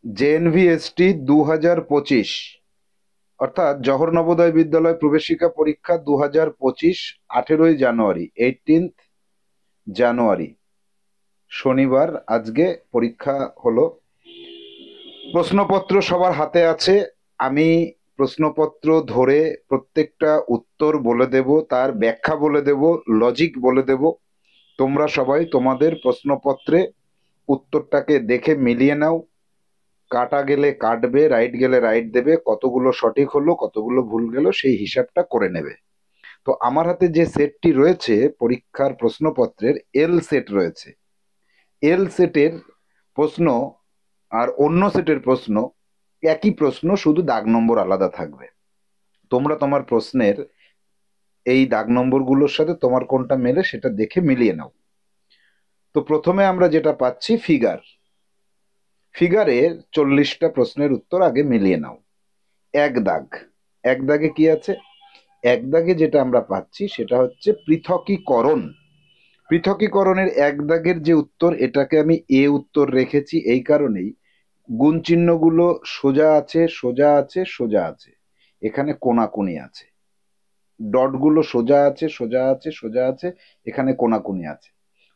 জেএনভিএসটি 2025, অর্থাৎ জওহর নবোদয় বিদ্যালয় প্রবেশিকা পরীক্ষা 2025, 18ই জানুয়ারি, 18 জানুয়ারি, শনিবার আজকে পরীক্ষা হলো। প্রশ্নপত্র সবার হাতে আছে। আমি প্রশ্নপত্র ধরে প্রত্যেকটা উত্তর বলে দেব, তার ব্যাখ্যা বলে দেব, লজিক বলে দেব। তোমরা সবাই তোমাদের প্রশ্নপত্রে উত্তরটাকে দেখে মিলিয়ে নাও। কাটা গেলে কাটবে, রাইট গেলে রাইট দেবে, কতগুলো সঠিক হলো কতগুলো ভুল গেল সেই হিসাবটা করে নেবে। তো আমার হাতে যে সেটটি রয়েছে পরীক্ষার প্রশ্নপত্রের, এল সেট রয়েছে। এল সেটের প্রশ্ন আর অন্য সেটের প্রশ্ন একই প্রশ্ন, শুধু দাগ নম্বর আলাদা থাকবে। তোমরা তোমার প্রশ্নের এই দাগ নম্বরগুলোর সাথে তোমার কোনটা মেলে সেটা দেখে মিলিয়ে নাও। তো প্রথমে আমরা যেটা পাচ্ছি ফিগারের 40টা প্রশ্নের উত্তর আগে মিলিয়ে নাও। এক দাগ, এক দাগে কি আছে? এক দাগে যেটা আমরা পাচ্ছি সেটা হচ্ছে পৃথকীকরণ। পৃথকীকরণের এক দাগের যে উত্তর, এটাকে আমি এ উত্তর রেখেছি এই কারণেই, গুণ চিহ্নগুলো সোজা আছে, সোজা আছে, সোজা আছে, এখানে কোনাকুনি আছে। ডটগুলো সোজা আছে, সোজা আছে, সোজা আছে, এখানে কোনাকুনি আছে।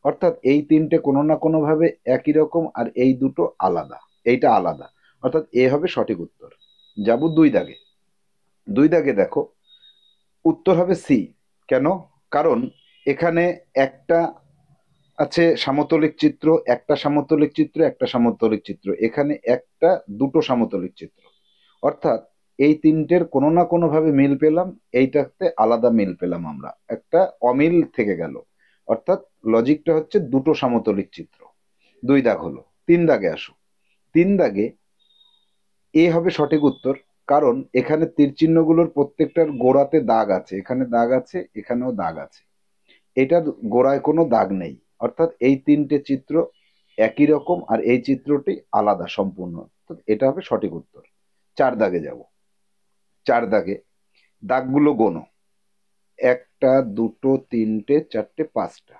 অর্থাৎ এই তিনটে কোনো না কোনো ভাবে একই রকম, আর এই দুটো আলাদা, এইটা আলাদা। অর্থাৎ এ হবে সঠিক উত্তর। যাব দুই দাগে। দুই দাগে দেখো উত্তর হবে সি। কেন? কারণ এখানে একটা আছে সমতলিক চিত্র, একটা সমতলিক চিত্র, একটা সমতলিক চিত্র, এখানে একটা দুটো সমতলিক চিত্র। অর্থাৎ এই তিনটের কোনো না কোনো ভাবে মিল পেলাম, এইটাতে আলাদা মিল পেলাম, আমরা একটা অমিল থেকে গেল। অর্থাৎ লজিকটা হচ্ছে দুটো সমতলিক চিত্র। দুই দাগ হলো। তিন দাগে আসো। তিন দাগে এ হবে সঠিক উত্তর, কারণ এখানে তীর চিহ্নগুলোর প্রত্যেকটার গোড়াতে দাগ আছে, এখানে দাগ আছে, এখানেও দাগ আছে, এটার গোড়ায় কোনো দাগ নেই। অর্থাৎ এই তিনটে চিত্র একই রকম, আর এই চিত্রটি আলাদা সম্পূর্ণ। তো এটা হবে সঠিক উত্তর। চার দাগে যাব। চার দাগে দাগগুলো গোনো। একটা, দুটো, তিনটে, চারটে, পাঁচটা।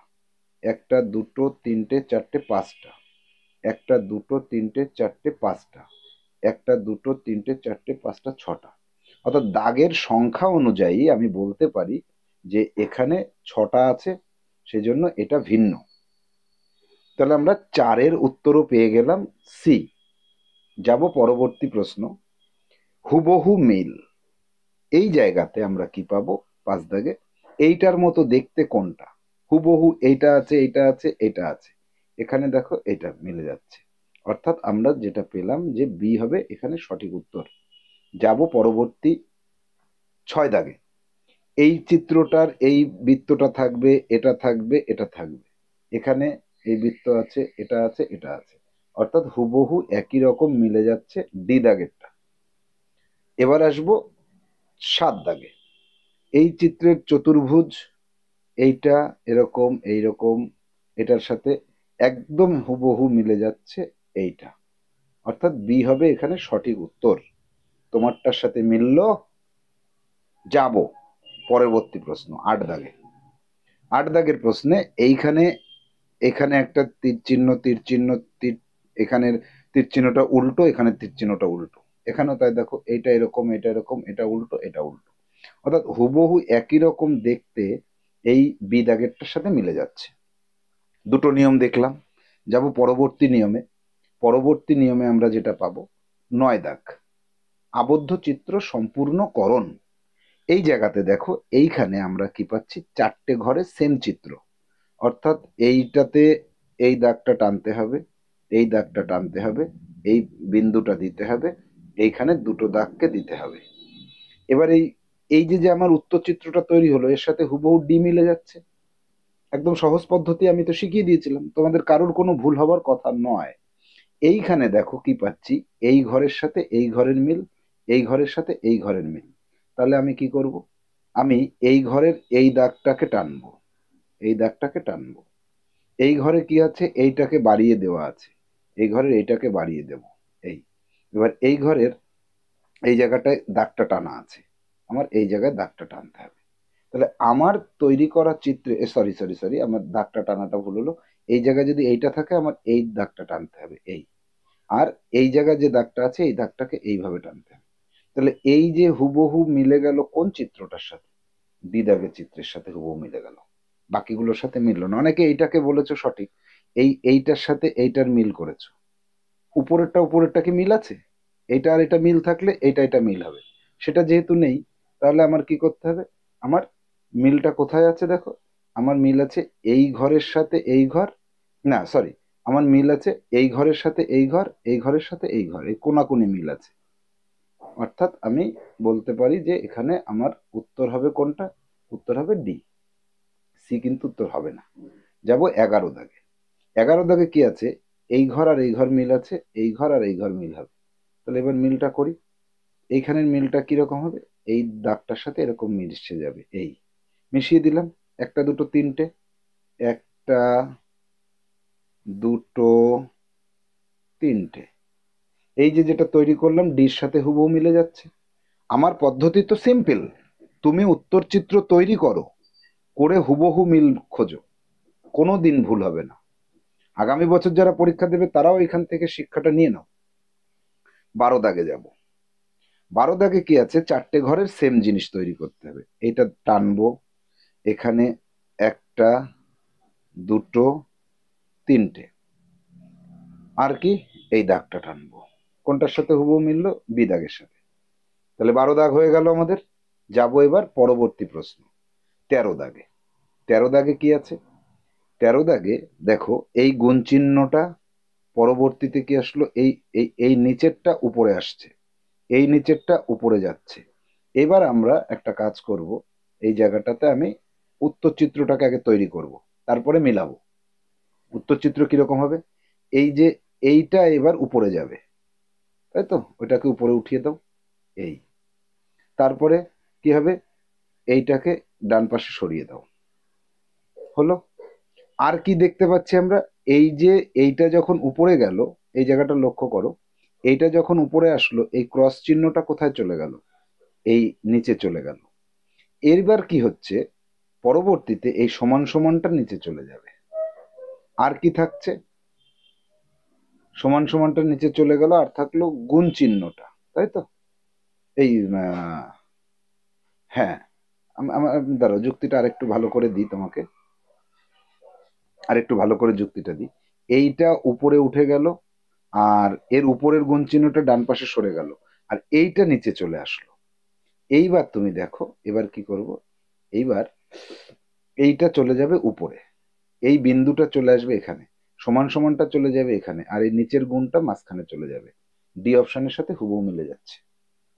একটা, দুটো, তিনটে, চারটে, পাঁচটা। একটা, দুটো, তিনটে, চারটে, পাঁচটা। একটা, দুটো, তিনটে, চারটে, পাঁচটা, ছটা। অর্থাৎ দাগের সংখ্যা অনুযায়ী আমি বলতে পারি যে এখানে ছটা আছে, সেজন্য এটা ভিন্ন। তাহলে আমরা চারের উত্তরও পেয়ে গেলাম, সি। যাব পরবর্তী প্রশ্ন, হুবহু মিল। এই জায়গাতে আমরা কি পাবো? পাঁচ দাগে এইটার মতো দেখতে কোনটা? হুবহু এইটা আছে, এইটা আছে, এটা আছে, এখানে দেখো এটা মিলে যাচ্ছে। অর্থাৎ আমরা যেটা পেলাম যে বি হবে এখানে সঠিক উত্তর। যাব পরবর্তী ছয় দাগে। এই চিত্রটার এই বৃত্তটা থাকবে, এটা থাকবে, এটা থাকবে, এখানে এই বৃত্ত আছে, এটা আছে, এটা আছে। অর্থাৎ হুবহু একই রকম মিলে যাচ্ছে, ডি দাগেরটা। এবার আসবো সাত দাগে। এই চিত্রের চতুর্ভুজ, এইটা এরকম, এইরকম, এটার সাথে একদম হুবহু মিলে যাচ্ছে এইটা। অর্থাৎ বি হবে এখানে সঠিক উত্তর। তোমারটার সাথে মিললো। যাব পরবর্তী প্রশ্ন, আট দাগে। আট দাগের প্রশ্নে এইখানে, এখানে একটা তীর চিহ্ন, তীর চিহ্ন, তীর, এখানের তীর চিহ্নটা উল্টো, এখানে তীর চিহ্নটা উল্টো, এখানেও তাই দেখো, এইটা এরকম, এটা এরকম, এটা উল্টো, এটা উল্টো। অর্থাৎ হুবহু একই রকম দেখতে এই বি দাগেরটার সাথে মিলে যাচ্ছে। দুটো নিয়ম দেখলাম। যাব পরবর্তী নিয়মে। পরবর্তী নিয়মে আমরা যেটা পাবো, নয় দাগ, আবদ্ধ চিত্র সম্পূর্ণকরণ। এই জায়গাতে দেখো, এইখানে আমরা কি পাচ্ছি? চারটে ঘরে সেম চিত্র। অর্থাৎ এইটাতে এই দাগটা টানতে হবে, এই দাগটা টানতে হবে, এই বিন্দুটা দিতে হবে, এইখানে দুটো দাগকে দিতে হবে। এবার এই এই যে যে আমার উত্তর চিত্রটা তৈরি হলো, এর সাথে হুবহু ডি মিলে যাচ্ছে। একদম সহজ পদ্ধতি আমি তো শিখিয়ে দিয়েছিলাম, তোমাদের কারোর কোনো ভুল হবার কথা নয়। এইখানে দেখো কি পাচ্ছি, এই ঘরের সাথে এই ঘরের মিল, এই ঘরের সাথে এই ঘরের মিল। তাহলে আমি কি করব? আমি এই ঘরের এই দাগটাকে টানবো, এই দাগটাকে টানবো। এই ঘরে কি আছে? এইটাকে বাড়িয়ে দেওয়া আছে, এই ঘরের এইটাকে বাড়িয়ে দেব। এই, এবার এই ঘরের এই জায়গাটায় দাগটা টানা আছে, আমার এই জায়গায় দাগটা টানতে হবে। তাহলে আমার তৈরি করা চিত্রে, সরি সরি সরি, আমার দাগটা টানাটা ভুল হলো। এই জায়গায় যদি এইটা থাকে, আমার এই দাগটা টানতে হবে, এই। আর এই জায়গায় যে দাগটা আছে এই দাগটাকে এইভাবে টানতে হবে। তাহলে এই যে হুবহু মিলে গেল কোন চিত্রটার সাথে? ডি দাগের চিত্রের সাথে হুবহু মিলে গেল, বাকিগুলোর সাথে মিললো না। অনেকে এইটাকে বলেছো সঠিক, এইটার সাথে এইটার মিল করেছো, উপরেরটা উপরেরটা কি মিল আছে? এইটা আর এটা মিল থাকলে এইটা এটা মিল হবে, সেটা যেহেতু নেই, তাহলে আমার কি করতে হবে? আমার মিলটা কোথায় আছে দেখো, আমার মিল আছে এই ঘরের সাথে এই ঘর, না সরি, আমার মিল আছে এই ঘরের সাথে এই ঘর, এই ঘরের সাথে এই ঘর, এই কোনাকুনি মিল আছে। অর্থাৎ আমি বলতে পারি যে এখানে আমার উত্তর হবে কোনটা? উত্তর হবে ডি। সি কিন্তু উত্তর হবে না। যাব 11 দাগে। 11 দাগে কি আছে? এই ঘর আর এই ঘর মিল আছে, এই ঘর আর এই ঘর মিল হবে। তাহলে এবার মিলটা করি। এইখানের মিলটা কিরকম হবে? এই দাগটার সাথে এরকম মিশে যাবে, এই মিশিয়ে দিলাম। একটা দুটো তিনটে, একটা দুটো তিনটে, এই যে যেটা তৈরি করলাম ডির সাথে হুবহু মিলে যাচ্ছে। আমার পদ্ধতি তো সিম্পল, তুমি উত্তর চিত্র তৈরি করো, করে হুবহু মিল খোঁজো, কোনো দিন ভুল হবে না। আগামী বছর যারা পরীক্ষা দেবে তারাও এখান থেকে শিক্ষাটা নিয়ে নাও। 12 দাগে যাব। 12 দাগে কি আছে? চারটে ঘরের সেম জিনিস তৈরি করতে হবে। এটা টানবো, এখানে একটা দুটো তিনটে, আর কি এই দাগটা টানবো, কোনটার সাথে হুবহু মিললো? বি দাগের সাথে। তাহলে 12 দাগ হয়ে গেল আমাদের। যাব এবার পরবর্তী প্রশ্ন, 13 দাগে। 13 দাগে কি আছে? 13 দাগে দেখো, এই গুণ চিহ্নটা পরবর্তীতে কি আসলো? এই এই এই নিচেরটা উপরে আসছে, এই নিচেরটা উপরে যাচ্ছে। এবার আমরা একটা কাজ করব, এই জায়গাটাতে আমি উত্তর চিত্রটাকে আগে তৈরি করব, তারপরে মিলাবো। উত্তর চিত্র কিরকম হবে? এই যে এইটা এবার উপরে যাবে, তাই তো, ওইটাকে উপরে উঠিয়ে দাও, এই। তারপরে কি হবে? এইটাকে ডান পাশে সরিয়ে দাও, হলো। আর কি দেখতে পাচ্ছি আমরা? এই যে এইটা যখন উপরে গেল, এই জায়গাটা লক্ষ্য করো, এইটা যখন উপরে আসলো এই ক্রস চিহ্নটা কোথায় চলে গেল? এই নিচে চলে গেল। এরবার কি হচ্ছে? পরবর্তীতে এই সমান সমানটা নিচে চলে যাবে। আর কি থাকছে? সমান সমানটা নিচে চলে গেল, আর থাকলো গুণ চিহ্নটা, তাই তো। এই হ্যাঁ, আমার দাঁড়াও, যুক্তিটা আরেকটু ভালো করে দিই তোমাকে, আরেকটু ভালো করে যুক্তিটা দিই। এইটা উপরে উঠে গেল, আর এর উপরের গুণ চিহ্নটা ডান পাশে সরে গেল, আর এইটা নিচে চলে আসলো। এইবার তুমি দেখো, এবার কি করব? এইবার এইটা চলে যাবে উপরে, এই বিন্দুটা চলে আসবে এখানে, সমান সমানটা চলে যাবে এখানে, আর এই নিচের গুণটা মাঝখানে চলে যাবে। ডি অপশনের সাথে হুবহু মিলে যাচ্ছে।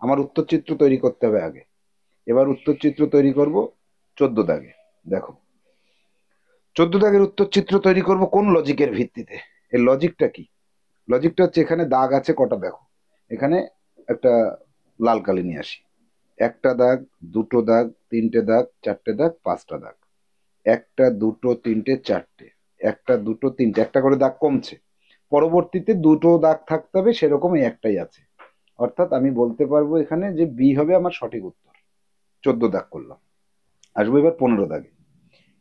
আমার উত্তর চিত্র তৈরি করতে হবে আগে। এবার উত্তর চিত্র তৈরি করব 14 দাগে। দেখো, 14 দাগের উত্তর চিত্র তৈরি করব কোন লজিকের ভিত্তিতে? এর লজিকটা কি? লজিকটা হচ্ছে, এখানে দাগ আছে কটা দেখো, এখানে একটা লাল কালি নিয়ে আসি। একটা দাগ, দুটো দাগ, তিনটে দাগ, চারটে দাগ, পাঁচটা দাগ। একটা দুটো তিনটে চারটে, একটা দুটো তিনটে, একটা করে দাগ কমছে। পরবর্তীতে দুটো দাগ থাকতে হবে, সেরকম এই একটাই আছে। অর্থাৎ আমি বলতে পারবো এখানে যে বি হবে আমার সঠিক উত্তর। 14 দাগ করলাম। আসবো এবার 15 দাগে।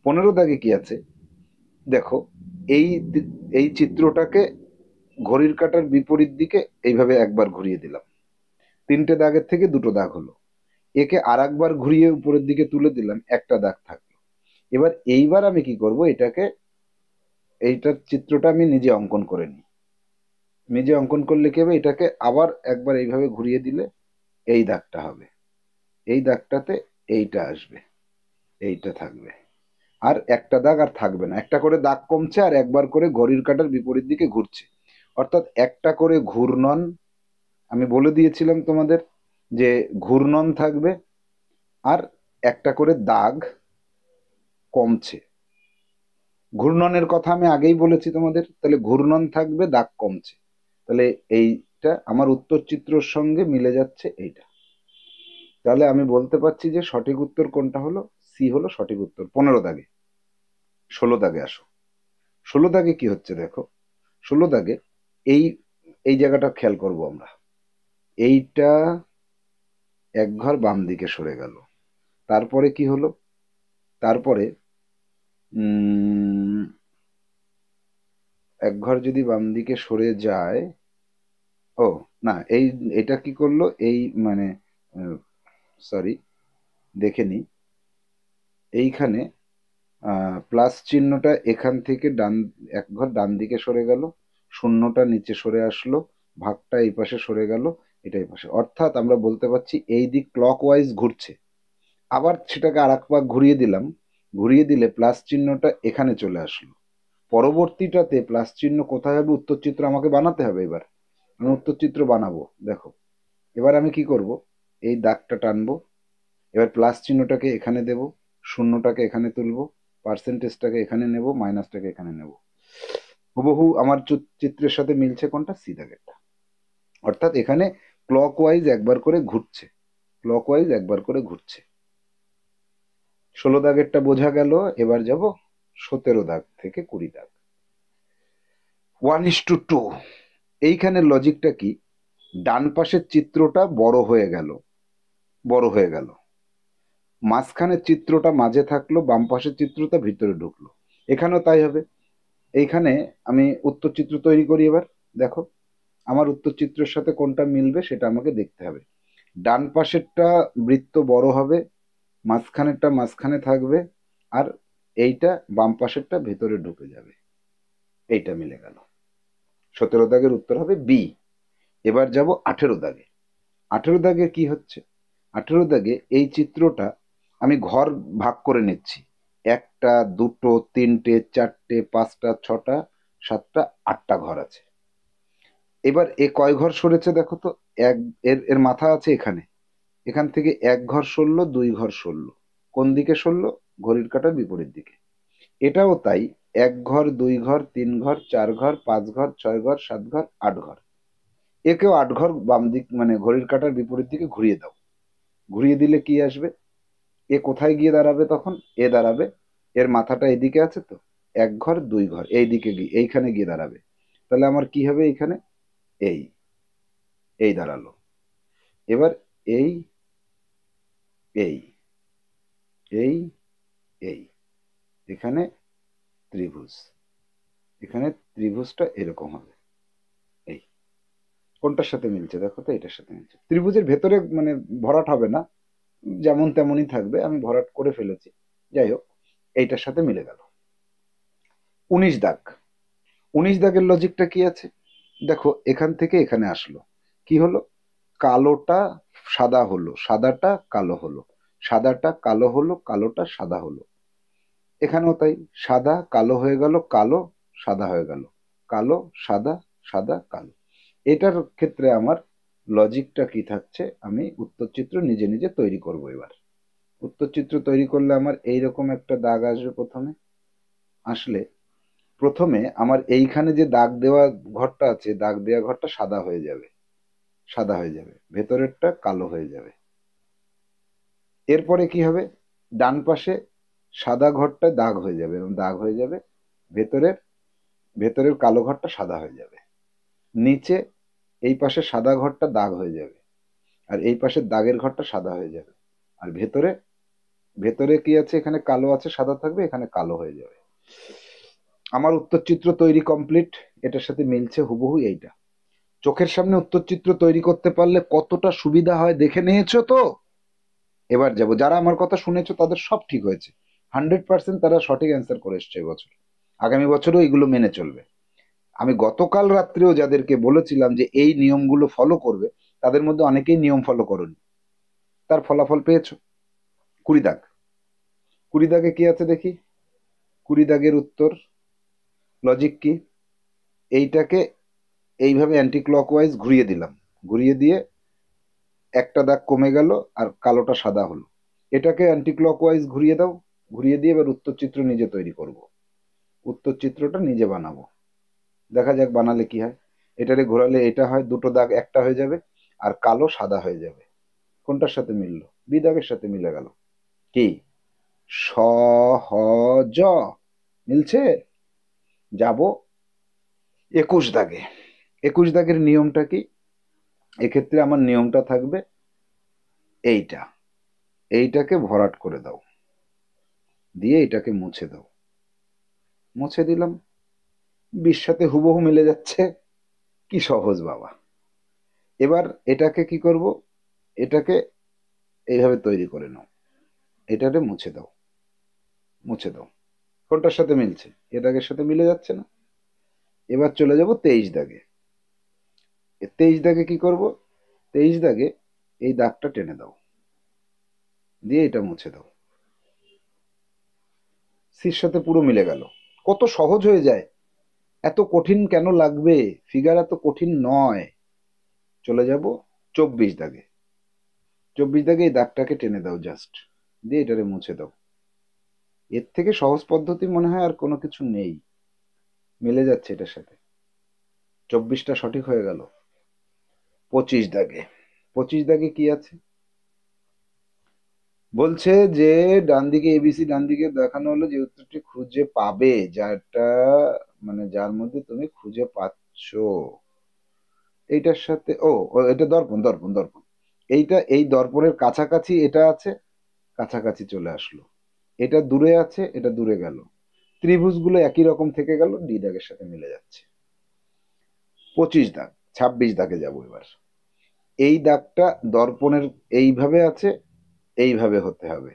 15 দাগে কি আছে দেখো, এই এই চিত্রটাকে ঘড়ির কাঁটার বিপরীত দিকে এইভাবে একবার ঘুরিয়ে দিলাম, তিনটে দাগের থেকে দুটো দাগ হলো। একে আর একবার ঘুরিয়ে উপরের দিকে তুলে দিলাম, একটা দাগ থাকলো। এইবার আমি কি করব? এটাকে, এইটার চিত্রটা আমি নিজে অঙ্কন করে নিই। নিজে অঙ্কন করলে কি হবে? এটাকে আবার একবার এইভাবে ঘুরিয়ে দিলে এই দাগটা হবে, এই দাগটাতে এইটা আসবে, এইটা থাকবে। আর একটা দাগ আর থাকবে না, একটা করে দাগ কমছে, আর একবার করে ঘড়ির কাঁটার বিপরীত দিকে ঘুরছে। অর্থাৎ একটা করে ঘূর্ণন, আমি বলে দিয়েছিলাম তোমাদের যে ঘূর্ণন থাকবে, আর একটা করে দাগ কমছে। ঘূর্ণনের কথা আমি আগেই বলেছি তোমাদের, তাহলে ঘূর্ণন থাকবে, দাগ কমছে। তাহলে এইটা আমার উত্তর চিত্রর সঙ্গে মিলে যাচ্ছে এইটা। তাহলে আমি বলতে পারছি যে সঠিক উত্তর কোনটা হলো? সি হলো সঠিক উত্তর। 15 দাগে। 16 দাগে আসো। 16 দাগে কি হচ্ছে দেখো, 16 দাগে এই এই জায়গাটা খেয়াল করব আমরা। এইটা এক ঘর বাম দিকে সরে গেল, তারপরে কি হলো? তারপরে এক ঘর যদি বাম দিকে সরে যায়, ও না, এটা কি করলো এই মানে, সরি, দেখে নি। এইখানে প্লাস চিহ্নটা এখান থেকে ডান, এক ঘর ডান দিকে সরে গেল, শূন্যটা নিচে সরে আসলো, ভাগটা এই পাশে সরে গেল, এটা এই পাশে, অর্থাৎ আমরা বলতে পারছি এই দিক ক্লক ওয়াইজ ঘুরছে। আবার সেটাকে আর এক পাক ঘুরিয়ে দিলাম, ঘুরিয়ে দিলে প্লাস চিহ্নটা এখানে চলে আসলো। পরবর্তীটাতে প্লাস চিহ্ন কোথায় হবে, উত্তর চিত্র আমাকে বানাতে হবে। এবার আমি উত্তর চিত্র বানাবো, দেখো। এবার আমি কি করব, এই দাগটা টানবো, এবার প্লাস চিহ্নটাকে এখানে দেব, শূন্যটাকে এখানে তুলবো, পার্সেন্টেজটাকে এখানে নেব, মাইনাসটাকে এখানে নেব। হুবহু আমার চিত্রের সাথে মিলছে কোনটা, সি দাগেরটা। অর্থাৎ এখানে ক্লক ওয়াইজ একবার করে ঘুরছে, ক্লক ওয়াইজ একবার করে ঘুরছে। 16 দাগেরটা বোঝা গেল। এবার যাব 17 দাগ থেকে 20 দাগ। 1:2। এইখানে লজিকটা কি, ডান পাশের চিত্রটা বড় হয়ে গেল, বড় হয়ে গেল, মাঝখানের চিত্রটা মাঝে থাকলো, বাম পাশের চিত্রটা ভিতরে ঢুকলো। এখানেও তাই হবে। এইখানে আমি উত্তর চিত্র তৈরি করি। এবার দেখো আমার উত্তর চিত্রের সাথে কোনটা মিলবে সেটা আমাকে দেখতে হবে। ডান পাশেরটা বৃত্ত বড় হবে, মাঝখানেরটা মাঝখানে থাকবে, আর এইটা বাম পাশেরটা ভেতরে ঢুকে যাবে। এইটা মিলে গেল। 17 দাগের উত্তর হবে বি। এবার যাব 18 দাগে। 18 দাগে কি হচ্ছে, 18 দাগে এই চিত্রটা আমি ঘর ভাগ করে নিচ্ছি। একটা, দুটো, তিনটে, চারটে, পাঁচটা, ছটা, সাতটা, আটটা ঘর আছে। এবার এ কয় ঘর সরেছে দেখো তো। এক, এর এর মাথা আছে এখানে, এখান থেকে এক ঘর সরলো, দুই ঘর সরলো। কোন দিকে সরলো, ঘড়ির কাঁটার বিপরীত দিকে। এটাও তাই, এক ঘর, দুই ঘর, তিন ঘর, চার ঘর, পাঁচ ঘর, ছয় ঘর, সাত ঘর, আট ঘর। একেও 8 ঘর বাম দিক মানে ঘড়ির কাঁটার বিপরীত দিকে ঘুরিয়ে দাও। ঘুরিয়ে দিলে কি আসবে, এ কোথায় গিয়ে দাঁড়াবে তখন, এ দাঁড়াবে, এর মাথাটা এদিকে আছে তো, এক ঘর দুই ঘর এইদিকে গিয়ে এইখানে গিয়ে দাঁড়াবে। তাহলে আমার কি হবে এইখানে, এই, এই দাঁড়ালো। এবার এই, এই, এই, এই, এখানে ত্রিভুজ, এখানে ত্রিভুজটা এরকম হবে। এই কোনটার সাথে মিলছে দেখো তো, এটার সাথে মিলছে। ত্রিভুজের ভেতরে মানে ভরাট হবে না, যেমন তেমনই থাকবে, আমি ভরাট করে ফেলেছি। যাই হোক, এইটার সাথে মিলে গেল। 19 দাগ। 19 দাগের লজিকটা কি আছে, দেখো এখান থেকে এখানে আসলো, কি হলো, কালোটা সাদা হলো, সাদাটা কালো হলো, সাদাটা কালো হলো, কালোটা সাদা হলো। এখানেও তাই, সাদা কালো হয়ে গেল, কালো সাদা হয়ে গেল, কালো সাদা, সাদা কালো। এটার ক্ষেত্রে আমার লজিকটা কি থাকছে, আমি উত্তরচিত্র নিজে নিজে তৈরি করব। এবার উত্তরচিত্র তৈরি করলে আমার এইরকম একটা দাগ আসবে প্রথমে। আসলে প্রথমে আমার এইখানে যে দাগ দেওয়া ঘরটা আছে, দাগ দেওয়া ঘরটা সাদা হয়ে যাবে, সাদা হয়ে যাবে, ভেতরেরটা কালো হয়ে যাবে। এরপরে কি হবে, ডান পাশে সাদা ঘরটা দাগ হয়ে যাবে, এবং দাগ হয়ে যাবে, ভেতরের ভেতরের কালো ঘরটা সাদা হয়ে যাবে। নিচে এই পাশে সাদা ঘরটা দাগ হয়ে যাবে, আর এই পাশের দাগের ঘরটা সাদা হয়ে যাবে। আর ভেতরে, ভেতরে কি আছে, এখানে কালো আছে, সাদা থাকবে, এখানে কালো হয়ে যাবে। আমার উত্তরচিত্র তৈরি কমপ্লিট। এটার সাথে মিলছে হুবহু এইটা। চোখের সামনে উত্তরচিত্র তৈরি করতে পারলে কতটা সুবিধা হয় দেখে নিয়েছো তো। এবার যাব, যারা আমার কথা শুনেছো তাদের সব ঠিক হয়েছে, 100% তারা সঠিক অ্যান্সার করে এসছে এবছর। আগামী বছরও এগুলো মেনে চলবে। আমি গতকাল রাত্রেও যাদেরকে বলেছিলাম যে এই নিয়মগুলো ফলো করবে, তাদের মধ্যে অনেকেই নিয়ম ফলো করনি, তার ফলাফল পেয়েছো। 20 দাগ। 20 দাগে কি আছে দেখি। 20 দাগের উত্তর, লজিক কি, এইটাকে এইভাবে অ্যান্টি ক্লকওয়াইজ ঘুরিয়ে দিলাম, ঘুরিয়ে দিয়ে একটা দাগ কমে গেল, আর কালোটা সাদা হলো। এটাকে অ্যান্টি ক্লকওয়াইজ ঘুরিয়ে দাও, ঘুরিয়ে দিয়ে এবার উত্তরচিত্র নিজে তৈরি করব। উত্তরচিত্রটা নিজে বানাবো, দেখা যাক বানালে কি হয়। এটারে ঘোরালে এটা হয়, দুটো দাগ একটা হয়ে যাবে, আর কালো সাদা হয়ে যাবে। কোনটার সাথে মিললো, বি দাগের সাথে মিলে গেল। কি, সহজ, মিলছে। যাব 21 দাগে। 21 দাগের নিয়মটা কি, এক্ষেত্রে আমার নিয়মটা থাকবে এইটা, এইটাকে ভরাট করে দাও, দিয়ে এটাকে মুছে দাও। মুছে দিলাম, 20 সাথে হুবহু মিলে যাচ্ছে। কি সহজ বাবা। এবার এটাকে কি করব, এটাকে এইভাবে তৈরি করে নাও, এটাকে মুছে দাও, মুছে দাও। কোনটার সাথে মিলছে? এ দাগের সাথে মিলে যাচ্ছে না। এবার চলে যাব 23 দাগে। 23 দাগে কি করব, 23 দাগে এই দাগটা টেনে দাও, দিয়ে এটা মুছে দাও। সির সাথে পুরো মিলে গেল। কত সহজ হয়ে যায়, এত কঠিন কেন লাগবে? ফিগার এত কঠিন নয়। চলে যাব 24 দাগে। 24 দাগে এই দাগটাকে টেনে দাও জাস্ট, দিয়ে এটারে মুছে দাও। এর থেকে সহজ পদ্ধতি মনে হয় আর কোনো কিছু নেই। মিলে যাচ্ছে এটার সাথে, 24টা সঠিক হয়ে গেল। 25 দাগে, 25 দাগে কি আছে? বলছে যে ডান দিকে এবিসি, ডান দিকে দেখানো হলো যে উত্তরটি খুঁজে পাবে, যারটা মানে যার মধ্যে তুমি খুঁজে পাচ্ছো। এইটার সাথে ও এটা দর্পণ, দর্পণ, দর্পণ। এইটা এই দর্পণের কাছাকাছি এটা আছে, কাছাকাছি চলে আসলো। এটা দূরে আছে, এটা দূরে গেল। ত্রিভুজগুলো একই রকম থেকে গেল, ডি দাগের সাথে মিলে যাচ্ছে। 25 দাগ। 26 দাগে যাব এবার। এই দাগটা দর্পণের এইভাবে আছে, এইভাবে হতে হবে।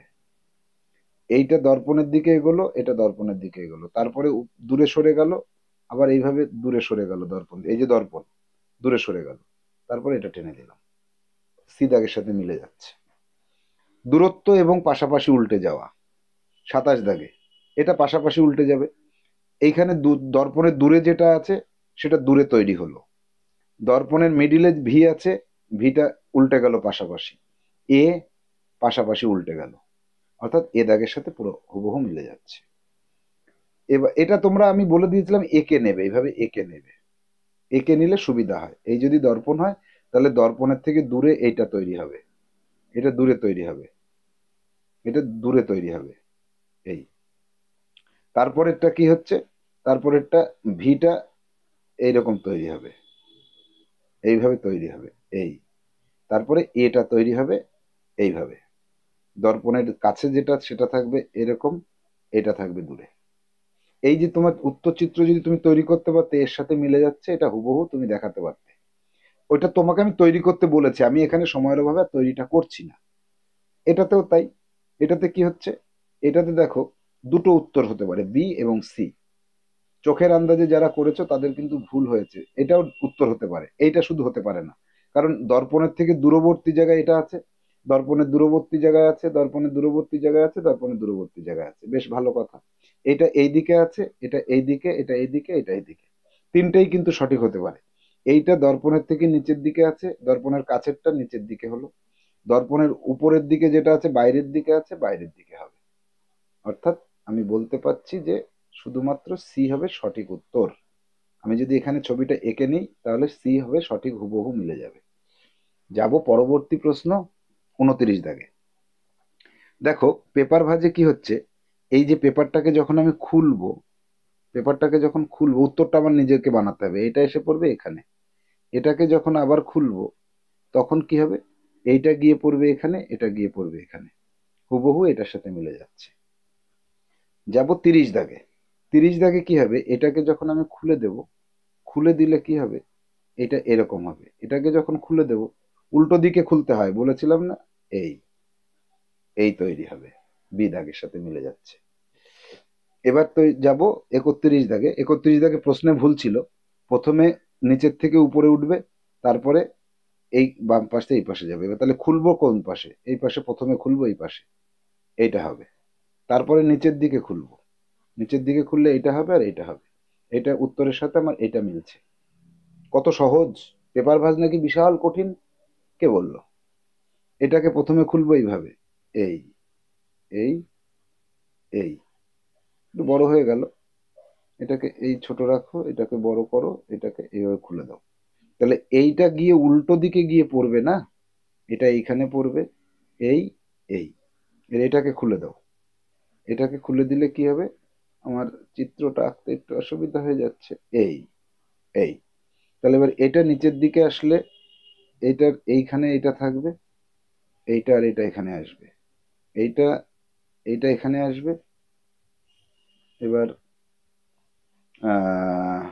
এইটা দর্পণের দিকে এগোলো, এটা দর্পণের দিকে এগোলো, তারপরে দূরে সরে গেল, আবার এইভাবে দূরে সরে গেল দর্পণ, এই যে দর্পণ দূরে সরে গেল, তারপরে এটা টেনে দিলাম। সি দাগের সাথে মিলে যাচ্ছে। দূরত্ব এবং পাশাপাশি উল্টে যাওয়া। 27 দাগে এটা পাশাপাশি উল্টে যাবে। এইখানে দর্পণের দূরে যেটা আছে সেটা দূরে তৈরি হলো। দর্পণের মিডিলে ভি আছে, ভিটা উল্টে গেল পাশাপাশি। এ পাশাপাশি উল্টে গেল, অর্থাৎ এ দাগের সাথে পুরো হুবহু মিলে যাচ্ছে। এবার এটা তোমরা আমি বলে দিয়েছিলাম একে নেবে, এইভাবে একে নেবে। একে নিলে সুবিধা হয়। এই যদি দর্পণ হয় তাহলে দর্পণের থেকে দূরে এইটা তৈরি হবে, এটা দূরে তৈরি হবে, এটা দূরে তৈরি হবে। এই তারপরেরটা কি হচ্ছে, তারপরেরটা ভিটা এইরকম তৈরি হবে, এইভাবে তৈরি হবে। এই তারপরে এটা তৈরি হবে এইভাবে। দর্পণের কাছে যেটা সেটা থাকবে এরকম, এটা থাকবে দূরে। এই যে তোমার উত্তর চিত্র যদি তুমি তৈরি করতে পারতে, এর সাথে মিলে যাচ্ছে, এটা হুবহু তুমি দেখাতে পারতে। ওইটা তোমাকে আমি তৈরি করতে বলেছি, আমি এখানে সময়ের অভাবে আর তৈরিটা করছি না। এটাতেও তাই। এটাতে কি হচ্ছে, এটাতে দেখো দুটো উত্তর হতে পারে, বি এবং সি। চোখের আন্দাজে যারা করেছো তাদের কিন্তু ভুল হয়েছে, এটাও উত্তর হতে পারে, এইটা শুধু হতে পারে না। কারণ দর্পণের থেকে দূরবর্তী জায়গায় এটা আছে, দর্পণের দূরবর্তী জায়গায় আছে, দর্পণের দূরবর্তী জায়গায় আছে, দর্পণের দূরবর্তী জায়গায় আছে, বেশ ভালো কথা। এটা এই দিকে আছে, এটা এই দিকে, এটা এই দিকে, এটা এই দিকে, তিনটেই কিন্তু সঠিক হতে পারে। এইটা দর্পণের থেকে নিচের দিকে আছে, দর্পণের কাছেরটা নিচের দিকে হলো। দর্পণের উপরের দিকে যেটা আছে বাইরের দিকে আছে, বাইরের দিকে হবে। অর্থাৎ আমি বলতে পারছি যে শুধুমাত্র সি হবে সঠিক উত্তর। আমি যদি এখানে ছবিটা এঁকে নিই তাহলে সি হবে সঠিক, হুবহু মিলে যাবে। যাব পরবর্তী প্রশ্ন, 29 দাগে। দেখো পেপার ভাজে কি হচ্ছে, এই যে পেপারটাকে যখন আমি খুলবো, পেপারটাকে যখন খুলবো উত্তরটা আমার নিজেকে বানাতে হবে, এটা এসে পড়বে এখানে। এটাকে যখন আবার খুলবো তখন কি হবে, এইটা গিয়ে পড়বে এখানে, এটা গিয়ে পড়বে এখানে, হুবহু এটার সাথে মিলে যাচ্ছে। যাব 30 দাগে। 30 দাগে কি হবে, এটাকে যখন আমি খুলে দেব, খুলে দিলে কি হবে, এটা এরকম হবে। এটাকে যখন খুলে দেব, উল্টো দিকে খুলতে হয় বলেছিলাম না, এই এই তৈরি হবে, বি দাগের সাথে মিলে যাচ্ছে। এবার তো যাব 31 দাগে। 31 দাগে প্রশ্নে ভুল ছিল, প্রথমে নিচের থেকে উপরে উঠবে, তারপরে এই বাম পাশ থেকে এই পাশে যাবে। এবার তাহলে খুলবো কোন পাশে, এই পাশে প্রথমে খুলবো, এই পাশে এইটা হবে, তারপরে নিচের দিকে খুলবো, নিচের দিকে খুললে এটা হবে আর এটা হবে। এটা উত্তরের সাথে আমার এটা মিলছে। কত সহজ! পেপার ভাঁজ নাকি বিশাল কঠিন, কে বললো? এটাকে প্রথমে খুলবো এইভাবে, এই এই এই, একটু বড় হয়ে গেল, এটাকে এই ছোট রাখো, এটাকে বড় করো, এটাকে এইভাবে খুলে দাও। তাহলে এইটা গিয়ে উল্টো দিকে গিয়ে পড়বে না, এটা এইখানে পড়বে, এই এই, এর এটাকে খুলে দাও। এটাকে খুলে দিলে কি হবে, আমার চিত্রটা আঁকতে একটু অসুবিধা হয়ে যাচ্ছে, এই এই। তাহলে এবার এটা নিচের দিকে আসলে এইটার এইখানে এটা থাকবে, এইটা আর এটা এখানে আসবে, এইটা এইটা এখানে আসবে। এবার আহ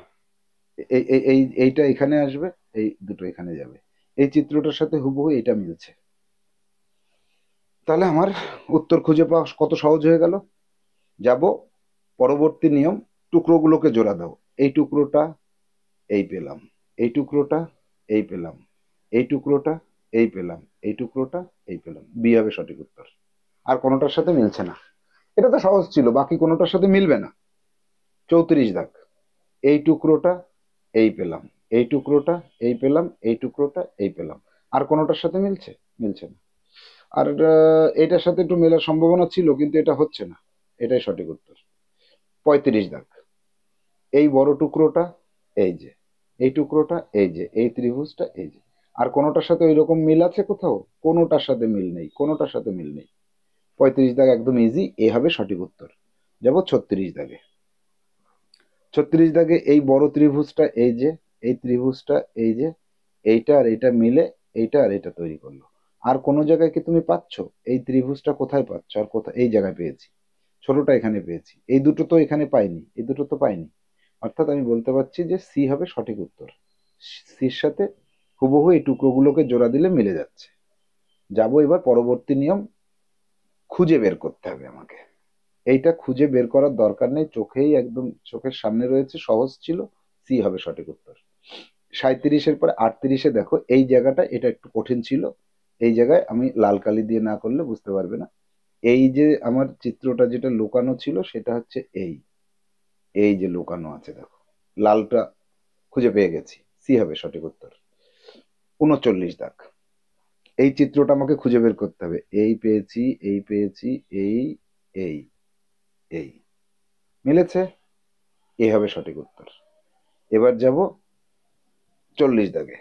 এইটা এখানে আসবে, এই দুটো এখানে যাবে। এই চিত্রটার সাথে হুবহু এটা মিলছে। তাহলে আমার উত্তর খুঁজে পাওয়া কত সহজ হয়ে গেল। যাব পরবর্তী নিয়ম, টুকরোগুলোকে জোড়া দাও। এই টুকরোটা এই পেলাম, এই টুকরোটা এই পেলাম, এই টুকরোটা এই পেলাম, এই টুকরোটা এই পেলাম, বি হবে সঠিক উত্তর। আর কোনোটার সাথে মিলছে না। এটা তো সহজ ছিল, বাকি কোনোটার সাথে মিলবে না। 34 দাগ, এই টুকরোটা এই পেলাম, এই টুকরোটা এই পেলাম, এই টুকরোটা এই পেলাম। আর কোনোটার সাথে মিলছে? মিলছে না। আর এটার সাথে একটু মেলার সম্ভাবনা ছিল, কিন্তু এটা হচ্ছে না। এটাই সঠিক উত্তর। 35 দাগ, এই বড় টুকরোটা এই যে, এই টুকরোটা এই যে, এই ত্রিভুজটা এই যে। আর কোনোটার সাথে ওই রকম মিল আছে কোথাও? কোনোটার সাথে মিল নেই, কোনোটার সাথে মিল নেই। 35 দাগ একদম ইজি, এ হবে সঠিক উত্তর। যাব 36 দাগে। 36 দাগে এই বড় ত্রিভুজটা এই যে, এই ত্রিভুজটা এই যে, এইটা আর এইটা মিলে এইটা আর এটা তৈরি করলো। আর কোনো জায়গায় কি তুমি পাচ্ছ? এই ত্রিভুজটা কোথায় পাচ্ছ? আর কোথায়? এই জায়গায় পেয়েছি, ছোটটা এখানে পেয়েছি। এই দুটো তো এখানে পাইনি, এই দুটো তো পাইনি। অর্থাৎ আমি বলতে পারছি যে সি হবে সঠিক উত্তর। সির সাথে হুবহু এই টুকরোগুলোকে জোড়া দিলে মিলে যাচ্ছে। যাবো এবার পরবর্তী নিয়ম, খুঁজে বের করতে হবে আমাকে। এইটা খুঁজে বের করার দরকার নেই, চোখেই একদম চোখের সামনে রয়েছে, সহজ ছিল। সি হবে সঠিক উত্তর। 37-এর পরে 38-এ দেখো এই জায়গাটা, এটা একটু কঠিন ছিল। এই জায়গায় আমি লাল কালি দিয়ে না করলে বুঝতে পারবে না। এই যে আমার চিত্রটা যেটা লুকানো ছিল সেটা হচ্ছে এই, এই যে লুকানো আছে দেখো, লালটা খুঁজে পেয়ে গেছি। সি হবে সঠিক উত্তর। 39 দাগ, এই চিত্রটা আমাকে খুঁজে বের করতে হবে। এই পেয়েছি, এই পেয়েছি, এই এই এই মিলেছে, এ হবে সঠিক উত্তর। এবার যাব 40 দাগে।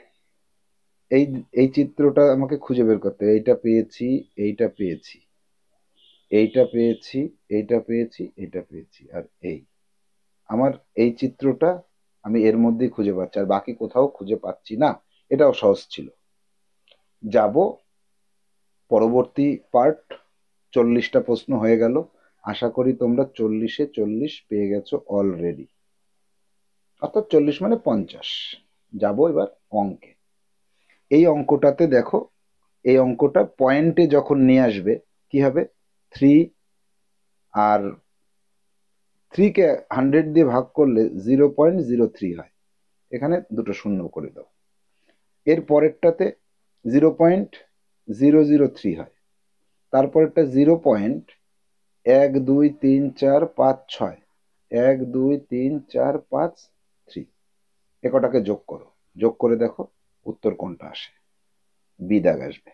এই এই চিত্রটা আমাকে খুঁজে বের করতে হবে। এইটা পেয়েছি, এইটা পেয়েছি, এইটা পেয়েছি, এইটা পেয়েছি, এইটা পেয়েছি, আর এই আমার এই চিত্রটা আমি এর মধ্যেই খুঁজে পাচ্ছি, আর বাকি কোথাও খুঁজে পাচ্ছি না। এটাও সহজ ছিল। যাব পরবর্তী পার্ট। 40টা প্রশ্ন হয়ে গেল। আশা করি তোমরা 40-এ 40 পেয়ে গেছো অলরেডি, অর্থাৎ 40 মানে 50। যাব এবার অঙ্কে। এই অঙ্কটাতে দেখো, এই অঙ্কটা পয়েন্টে যখন নিয়ে আসবে কি হবে? 3, আর 3-কে 100 দিয়ে ভাগ করলে 0.03 হয়। এখানে দুটো শূন্য করে দাও। এর পরেরটাতে 0.003 হয়। তারপরেরটা 0.1 2 3 4 5 6, 1 2 3 4 5 3। এ কটাকে যোগ করো, যোগ করে দেখো উত্তর কোনটা আসে। বি দাগ আসবে,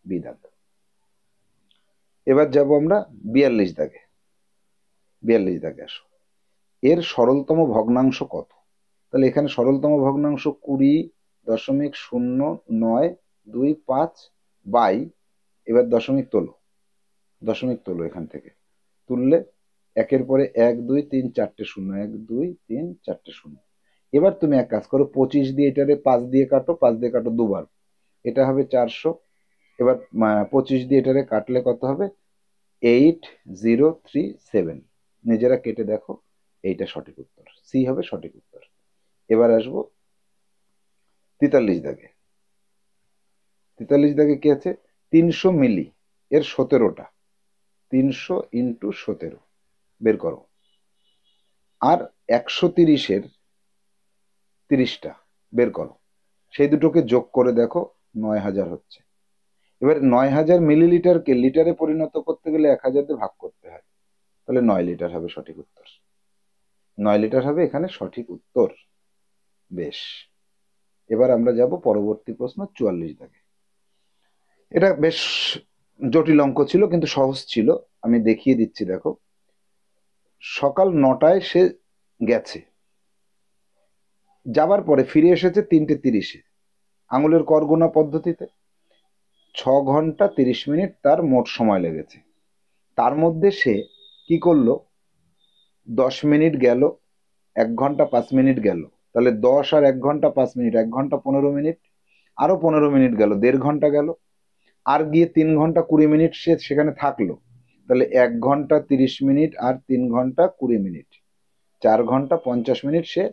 বি দাগ। এবার যাব আমরা 42 দাগে। 42 দাগে আসো। এর সরলতম ভগ্নাংশ কত? তাহলে এখানে সরলতম ভগ্নাংশ 20.0925 বাই, এবার দশমিক তোলো, দশমিক তোলো এখান থেকে। তুললে একের পরে 1 2 3 4টে শূন্য, 1 2 3 4টে শূন্য। এবার তুমি এক কাজ করো, 25 দিয়ে এটারে 5 দিয়ে কাটো, 5 দিয়ে কাটো দুবার, এটা হবে 400। এবার 25 দিয়ে এটারে কাটলে কত হবে? 8037। নিজেরা কেটে দেখো, এইটা সঠিক উত্তর। সি হবে সঠিক উত্তর। এবার আসবো 43 দাগে। 43 দাগে কি আছে? 300 মিলি এর 17টা, 300 ইন্টু 17 বের করো। আর 130-এর 30টা বের করো। সেই দুটোকে যোগ করে দেখো, 9000 হচ্ছে। এবার 9000 মিলিলিটারকে লিটারে পরিণত করতে গেলে 1000 দিয়ে ভাগ করতে হয়। তাহলে 9 লিটার হবে সঠিক উত্তর। 9 লিটার হবে এখানে সঠিক উত্তর। বেশ, এবার আমরা যাব পরবর্তী প্রশ্ন 44 দাগে। এটা বেশ জটিল অঙ্ক ছিল, কিন্তু সহজ ছিল। আমি দেখিয়ে দিচ্ছি দেখো। সকাল 9টায় সে গেছে, যাবার পরে ফিরে এসেছে 3টে 30-এ। আঙুলের কর গোনা পদ্ধতিতে 6 ঘন্টা 30 মিনিট তার মোট সময় লেগেছে। তার মধ্যে সে কি করলো? 10 মিনিট গেল, 1 ঘন্টা 5 মিনিট গেল, তাহলে 10 আর 1 ঘন্টা 5 মিনিট, 1 ঘন্টা 15 মিনিট, আরো 15 মিনিট গেল, 1.5 ঘন্টা গেল। আর গিয়ে 3 ঘন্টা 20 মিনিট সে সেখানে থাকলো। তাহলে 1 ঘন্টা 30 মিনিট আর 3 ঘন্টা 20 মিনিট, 4 ঘন্টা 50 মিনিট সে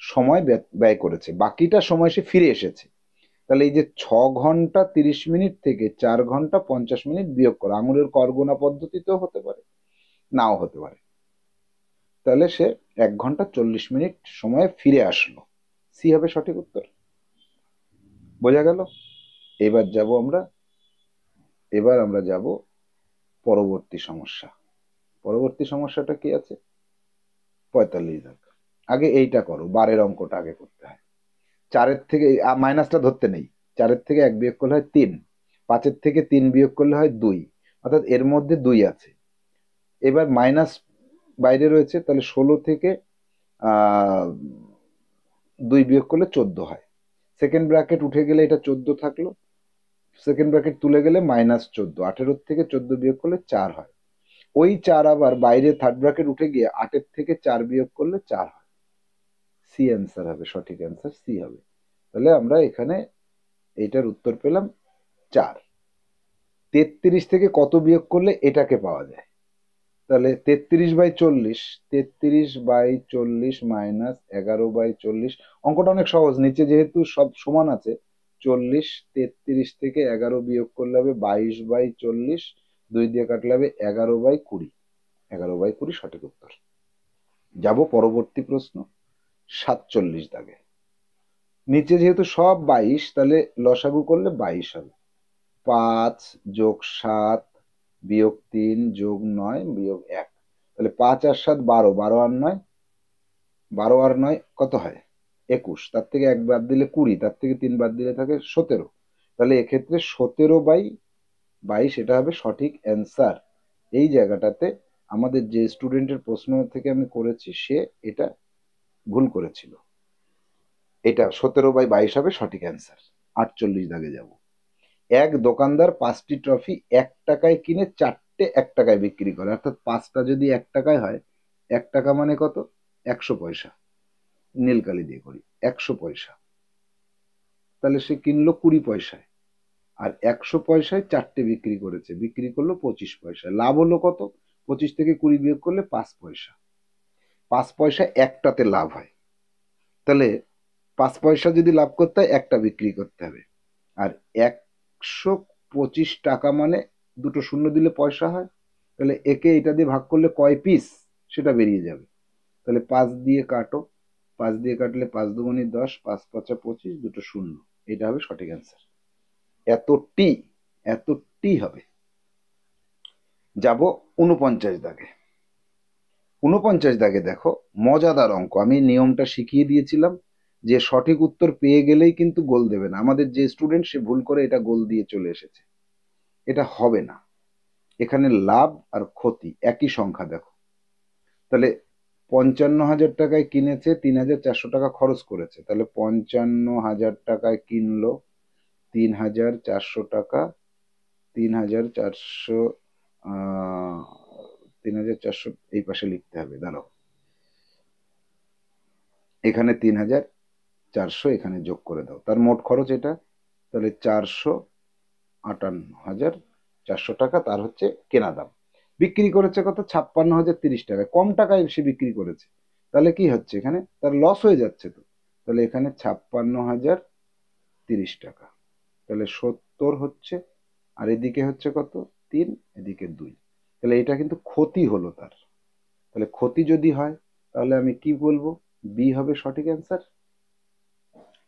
সময় ব্যয় করেছে। বাকিটা সময় সে ফিরে এসেছে। তাহলে এই যে 6 ঘন্টা 30 মিনিট থেকে 4 ঘন্টা 50 মিনিট বিয়োগ করো, আঙুলের করগোনা পদ্ধতিতেও হতে পারে, নাও হতে পারে। তাহলে সে 1 ঘন্টা 40 মিনিট সময়ে ফিরে আসলো। সি হবে সঠিক উত্তর। বোঝা গেল? এবার যাব আমরা, যাব পরবর্তী সমস্যা। পরবর্তী সমস্যাটা কি আছে? 45 দাগ। আগে এইটা করো, বারের অঙ্কটা আগে করতে হয়। 4-এর থেকে মাইনাসটা ধরতে নেই, 4-এর থেকে 1 বিয়োগ করলে হয় 3, 5-এর থেকে 3 বিয়োগ করলে হয় 2, অর্থাৎ এর মধ্যে 2 আছে। এবার মাইনাস বাইরে রয়েছে, তাহলে 16 থেকে 2 বিয়োগ করলে 14 হয়। সেকেন্ড ব্র্যাকেট উঠে গেলে এটা 14 থাকলো, সেকেন্ড ব্র্যাকেট তুলে গেলে -14, 18 থেকে 14 বিয়োগ করলে 4 হয়। ওই 4 আবার বাইরে থার্ড ব্র্যাকেট উঠে গিয়ে 8-এর থেকে 4 বিয়োগ করলে 4 হয়। সি অ্যান্সার হবে, সঠিক অ্যান্সার সি হবে। তাহলে আমরা এখানে এইটার উত্তর পেলাম 4। 33 থেকে কত বিয়োগ করলে এটাকে পাওয়া যায়? তাহলে 33/40, 33/40 মাইনাস 11/40। অঙ্কটা অনেক সহজ, নিচে যেহেতু সব সমান আছে। 40, 33 থেকে 11 বিয়োগ করলে হবে 22/40, 2 দিয়ে কাটলে হবে 11/20। 11/20 সঠিক উত্তর। যাব পরবর্তী প্রশ্ন, 47 দাগে। নিচে যেহেতু সব 22, তাহলে লসাগু করলে 22 হবে। 5 যোগ 7 বিয়োগ 3 যোগ 9 বিয়োগ 1, তাহলে 5 আর 7 12, 12 আর 9, 12 আর 9 কত হয়? 21, তার থেকে 1 বাদ দিলে 20, তার থেকে 3 বাদ দিলে থাকে 17। তাহলে এক্ষেত্রে 17/22 এটা হবে সঠিক অ্যান্সার। এই জায়গাটাতে আমাদের যে স্টুডেন্টের প্রশ্ন থেকে আমি করেছি সে এটা ভুল করেছিল। এটা 17/22 হবে সঠিক অ্যান্সার। 48 দাগে যাব। এক দোকানদার 5টি ট্রফি 1 টাকায় কিনে 4টে 1 টাকায় বিক্রি করে, অর্থাৎ 5টা যদি 1 টাকায় হয়, 1 টাকা মানে কত? 100 পয়সা। নীলকালি দিয়ে করি, 100 পয়সা। তাহলে সে কিনলো 20 পয়সায়, আর 100 পয়সায় 4টে বিক্রি করেছে, বিক্রি করলো 25 পয়সায়। লাভ হলো কত? 25 থেকে 20 বিয়োগ করলে 5 পয়সা। 5 পয়সা একটাতে লাভ হয়। তাহলে 5 পয়সা যদি লাভ করতে হয়, একটা বিক্রি করতে হবে। আর 125 টাকা মানে দুটো শূন্য দিলে পয়সা হয়, তাহলে একে এটা দিয়ে ভাগ করলে কয় পিস সেটা বেরিয়ে যাবে। তাহলে 5 দিয়ে কাটো, 5 দিয়ে কাটলে 5 দুগুণে 10, 5 5 25, দুটো শূন্য। এটা হবে সঠিক অ্যান্সার। এতটি, এতটি হবে। যাব 49 দাগে। 49 দাগে দেখো, মজাদার অঙ্ক। আমি নিয়মটা শিখিয়ে দিয়েছিলাম যে সঠিক উত্তর পেয়ে গেলেই কিন্তু গোল দেবে না। আমাদের যে স্টুডেন্ট সে ভুল করে এটা গোল দিয়ে চলে এসেছে, এটা হবে না। এখানে লাভ আর ক্ষতি একই সংখ্যা দেখো। তাহলে 55,000 টাকায় কিনেছে, 3,400 টাকা খরচ করেছে, তাহলে 55,000 টাকায় কিনলো, 3,400 টাকা, 3,400, 3,400 এই পাশে লিখতে হবে, দাঁড়াও। এখানে 3,400 এখানে যোগ করে দাও, তার মোট খরচ এটা। তাহলে 458,400 টাকা তার হচ্ছে কেনা দাম। বিক্রি করেছে কত? 56,030 টাকায়। কম টাকায় সে বিক্রি করেছে, তাহলে কি হচ্ছে এখানে? তার লস হয়ে যাচ্ছে তো। তাহলে এখানে 56,030 টাকা, তাহলে 70 হচ্ছে, আর এদিকে হচ্ছে কত? 3, এদিকে 2। তাহলে এটা কিন্তু ক্ষতি হলো তার। তাহলে ক্ষতি যদি হয়, তাহলে আমি কি বলবো? বি হবে সঠিক অ্যান্সার।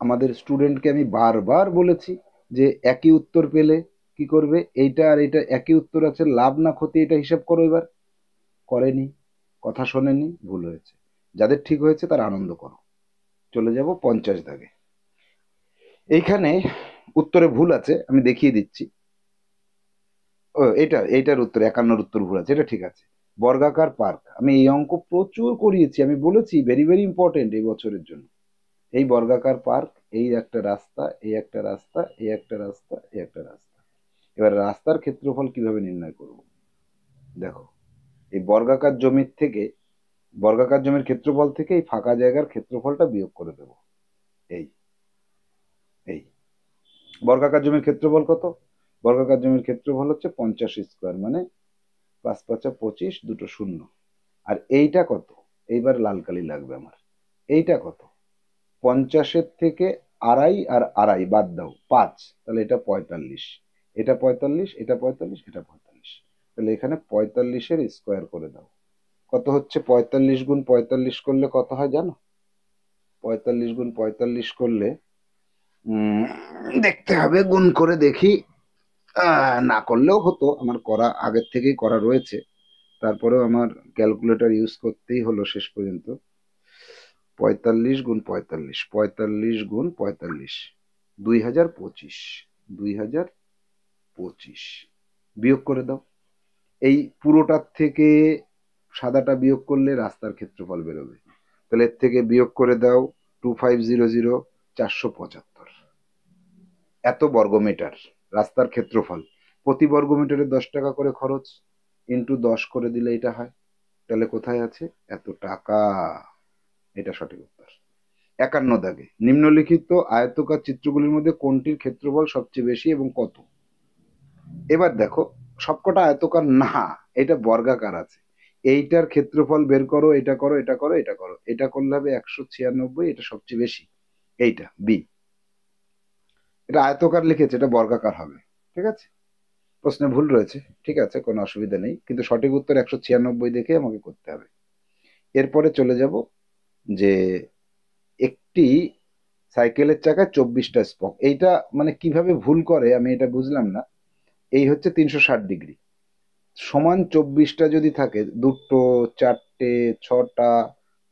আমাদের স্টুডেন্টকে আমি বারবার বলেছি যে একই উত্তর পেলে কি করবে? এইটা আর এটা একই উত্তর আছে, লাভ না ক্ষতি এটা হিসাব করো। এবার করেনি, কথা শোনেনি, ভুল হয়েছে। যাদের ঠিক হয়েছে তার আনন্দ করো। চলে যাব 50 দাগে। এইখানে উত্তরে ভুল আছে, আমি দেখিয়ে দিচ্ছি। ও এইটার উত্তর 51 উত্তর ভুল আছে, এটা ঠিক আছে। বর্গাকার পার্ক, আমি এই অঙ্ক প্রচুর করিয়েছি, আমি বলেছি ভেরি ভেরি ইম্পর্টেন্ট এই বছরের জন্য। এই বর্গাকার পার্ক, এই একটা রাস্তা, এই একটা রাস্তা, এই একটা রাস্তা, এই একটা রাস্তা। এবার রাস্তার ক্ষেত্রফল কিভাবে নির্ণয় করব? দেখো, এই বর্গাকার জমির থেকে, বর্গাকার জমির ক্ষেত্রফল থেকে এই ফাঁকা জায়গার ক্ষেত্রফলটা বিয়োগ করে দেব। এই এই বর্গাকার জমির ক্ষেত্রফল কত? বর্গাকার জমির ক্ষেত্রফল হচ্ছে 50 স্কোয়ার, মানে 5 5 25, দুটো শূন্য। আর এইটা কত? এইবার লাল কালি লাগবে আমার। এইটা কত? 50-এর থেকে আড়াই আর আড়াই বাদ দাও 5, তাহলে এটা 45, এটা 45, এটা 45, এটা 45, তাহলে এখানে 45-এর স্কোয়ার করে দাও। কত হচ্ছে? 45 গুণ 45 করলে কত হয় জানো? 45 গুণ 45 করলে দেখতে হবে, গুণ করে দেখি। না করলেও হতো, আমার করা আগের থেকেই করা রয়েছে, তারপরেও আমার ক্যালকুলেটর ইউজ করতেই হলো শেষ পর্যন্ত। 45 গুণ 45, 45 গুণ 45, 2025, 2025 বিয়োগ করে দাও। এই পুরোটার থেকে সাদাটা বিয়োগ করলে রাস্তার ক্ষেত্রফল বেরোবে, তাহলে এর থেকে বিয়োগ করে দাও 2500, 475। এত বর্গমিটার রাস্তার ক্ষেত্রফল, প্রতি বর্গমিটারে 10 টাকা করে খরচ, ইন্টু 10 করে দিলে এটা হয়, তাহলে কোথায় আছে? এত টাকা। এটা সঠিক উত্তর। 51 দাগে, নিম্নলিখিত আয়তকার চিত্রগুলির মধ্যে কোনটির ক্ষেত্রফল সবচেয়ে বেশি এবং কত? এবার দেখো, সবকটা আয়তকার না, এটা বর্গাকার আছে। এইটার ক্ষেত্রফল বের করো, এটা করো, এটা করো, এটা করো, এটা করলে হবে 196, এটা সবচেয়ে বেশি। এইটা বি, এটা আয়তকার লিখেছে, এটা বর্গাকার হবে। ঠিক আছে, প্রশ্নে ভুল রয়েছে, ঠিক আছে, কোনো অসুবিধা নেই, কিন্তু সঠিক উত্তর 196 দেখে আমাকে করতে হবে। এরপরে চলে যাব যে একটি সাইকেলের চাকায় 24টা স্পক, এইটা মানে কিভাবে ভুল করে আমি এটা বুঝলাম না। এই হচ্ছে 360 ডিগ্রি, সমান 24টা যদি থাকে, দুটো, চারটে, ছটা,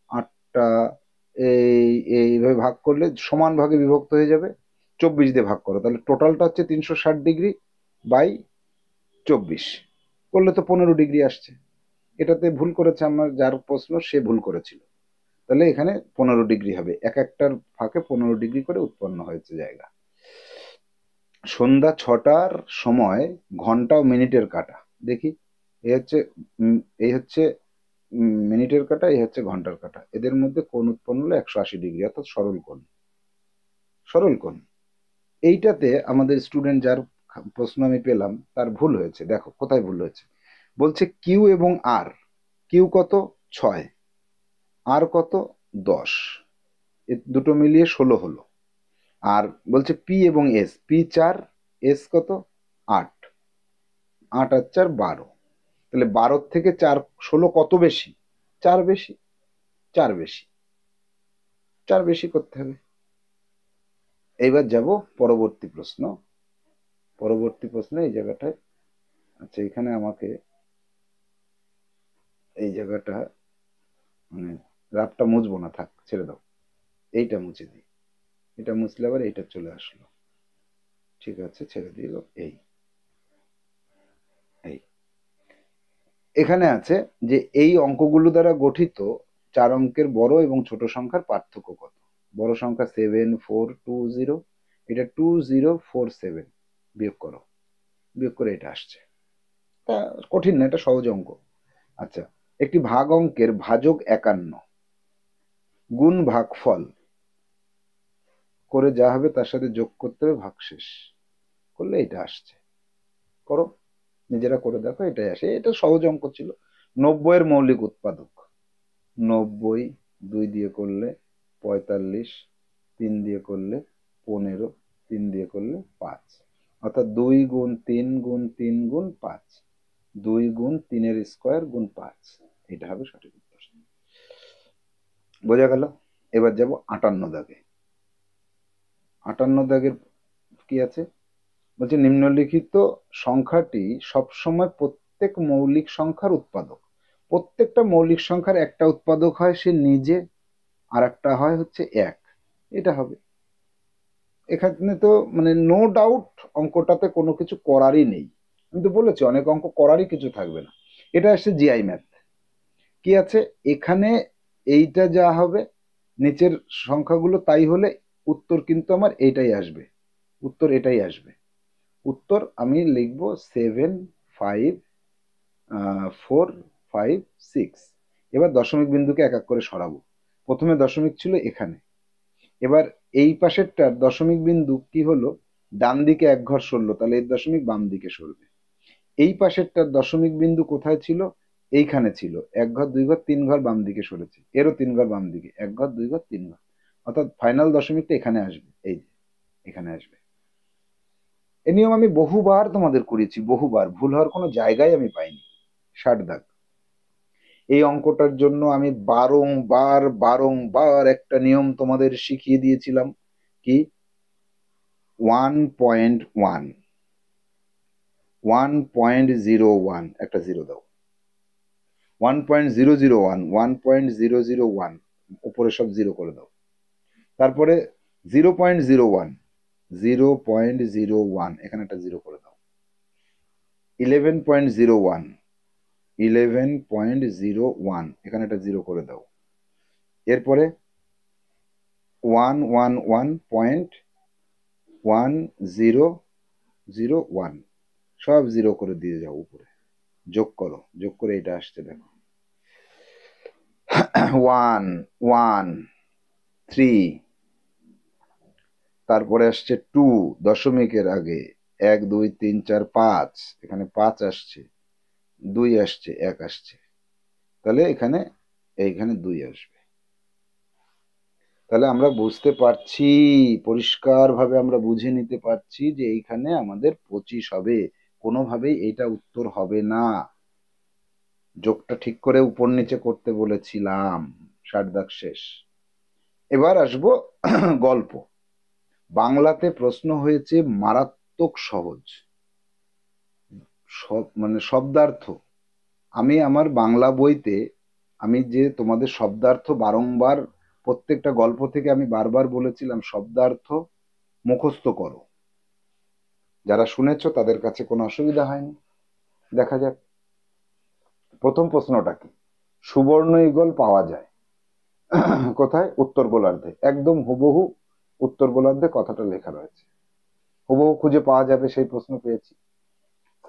আটটা, এই এইভাবে ভাগ করলে সমান ভাগে বিভক্ত হয়ে যাবে। 24 দিয়ে ভাগ করো, তাহলে টোটালটা হচ্ছে 360 ডিগ্রি বাই 24, করলে তো 15 ডিগ্রি আসছে। এটাতে ভুল করেছে আমার যার প্রশ্ন, সে ভুল করেছিল। তাহলে এখানে 15 ডিগ্রি হবে, এক একটার ফাঁকে 15 ডিগ্রি করে উৎপন্ন হয়েছে জায়গা। সন্ধ্যা 6টার সময় ঘন্টা ও মিনিটের কাঁটা, দেখি, এই হচ্ছে এই হচ্ছে মিনিটের কাঁটা, এই হচ্ছে ঘন্টার কাঁটা, এদের মধ্যে কোণ উৎপন্ন হলো 180 ডিগ্রি, অর্থাৎ সরল কোণ। সরল কোণ এইটাতে আমাদের স্টুডেন্ট যার প্রশ্ন আমি পেলাম তার ভুল হয়েছে। দেখো কোথায় ভুল হয়েছে, বলছে কিউ এবং আর, কিউ কত? 6, আর কত? 10, এ দুটো মিলিয়ে 16 হলো। আর বলছে পি এবং এস, পি 4, এস কত? 8, 8 আর 4 12, তাহলে 12 থেকে 4 16 কত বেশি? 4 বেশি, 4 বেশি, 4 বেশি করতে হবে। এইবার যাব পরবর্তী প্রশ্ন। পরবর্তী প্রশ্ন এই জায়গাটায়, আচ্ছা এখানে আমাকে এই জায়গাটা মানে রাফটা মুছবো না, থাক ছেড়ে দাও, এইটা মুছে দিই, এটা মুছলে আবার এইটা চলে আসলো, ঠিক আছে ছেড়ে দিল। এই এই এখানে আছে যে এই অঙ্কগুলো দ্বারা গঠিত 4 অঙ্কের বড় এবং ছোট সংখ্যার পার্থক্য কত? বড় সংখ্যা 7420, এটা 2047, বিয়োগ করো, বিয়োগ করে এটা আসছে। তা কঠিন না, এটা সহজ অঙ্ক। আচ্ছা, একটি ভাগ অঙ্কের ভাজক 51 গুণ ভাগফল করে যা হবে তার সাথে যোগ করতে হবে ভাগশেষ, করলে এটা আসছে। করো, নিজেরা করে দেখো, এটাই আসে, এটা সহজ অঙ্ক ছিল। 90-এর মৌলিক উৎপাদক, 90, 2 দিয়ে করলে 45, 3 দিয়ে করলে 15, 3 দিয়ে করলে 5, অর্থাৎ 2 গুণ 3 গুণ 3 গুণ 5, 2 গুণ 3-এর স্কোয়ার গুণ 5, এটা হবে সঠিক উত্তর। বোঝা গেল? এবার যাব 58 দাগে। 58 দাগের কি আছে, বলছে নিম্নলিখিত সংখ্যাটি সবসময় প্রত্যেক মৌলিক সংখ্যার উৎপাদক। প্রত্যেকটা মৌলিক সংখ্যার একটা উৎপাদক হয় সে নিজে, আর একটা হয় হচ্ছে 1, এটা হবে। এখানে তো মানে নো ডাউট অঙ্কটাতে কোনো কিছু করারই নেই, আমি তো বলেছি অনেক অঙ্ক করারই কিছু থাকবে না। এটা আসছে জিআই ম্যাথ। কি আছে এখানে, এইটা যা হবে নিচের সংখ্যাগুলো তাই হলে উত্তর কিন্তু আমার এইটাই আসবে, উত্তর এটাই আসবে। উত্তর আমি লিখবো 75456। এবার দশমিক বিন্দুকে এক এক করে সরাবো। প্রথমে দশমিক ছিল এখানে, এবার এই পাশেরটার দশমিক বিন্দু কি হলো, ডান দিকে এক ঘর সরলো, তাহলে এর দশমিক বাম দিকে সরবে। এই পাশেরটার দশমিক বিন্দু কোথায় ছিল, এইখানে ছিল, এক ঘর 2 ঘর 3 ঘর বাম দিকে সরেছে, এরও 3 ঘর বাম দিকে, এক ঘর 2 ঘর 3 ঘর, অর্থাৎ ফাইনাল দশমিকটা এখানে আসবে, এই যে এখানে আসবে। এ নিয়ম আমি বহুবার তোমাদের করেছি, বহুবার, ভুল হওয়ার কোনো জায়গায় আমি পাইনি। 60 দাগ। এই অঙ্কটার জন্য আমি বারংবার বারংবার একটা নিয়ম তোমাদের শিখিয়ে দিয়েছিলাম, কি 1.1 1.01, একটা জিরো দাও, 1.001 1.001, উপরে সব জিরো করে দাও। তারপরে 0.01 0.01, এখানে একটা জিরো করে দাও। 11.01 11.01, এখানে একটা জিরো করে দাও। এরপরে 111.1001, সব জিরো করে দিয়ে যাও উপরে, যোগ করো, যোগ করে এটা আসছে দেখো 1 1 3, তারপরে আসছে 2 দশমিকের আগে, 1 2 3 4 5, এখানে 5 আসছে, 2 আসছে, 1 আসছে, তাহলে এখানে এইখানে 2 আসবে। তাহলে আমরা বুঝতে পারছি, পরিষ্কারভাবে আমরা বুঝে নিতে পারছি যে এইখানে আমাদের 25 হবে, কোনোভাবেই এটা উত্তর হবে না। যোগটা ঠিক করে উপর নিচে করতে বলেছিলাম। 60 দাগ শেষ। এবার আসবো গল্প। বাংলাতে প্রশ্ন হয়েছে মারাত্মক সহজ, সব মানে শব্দার্থ। আমি আমার বাংলা বইতে আমি যে তোমাদের শব্দার্থ বারংবার, প্রত্যেকটা গল্প থেকে আমি বারবার বলেছিলাম শব্দার্থ মুখস্থ করো। যারা শুনেছো তাদের কাছে কোনো অসুবিধা হয়নি। দেখা যাক প্রথম প্রশ্নটা কি। সুবর্ণ ঈগল পাওয়া যায় কোথায়? উত্তর গোলার্ধে। একদম হুবহু উত্তর গোলার্ধে কথাটা লেখা রয়েছে, হুবহু খুঁজে পাওয়া যাবে সেই প্রশ্ন পেয়েছি।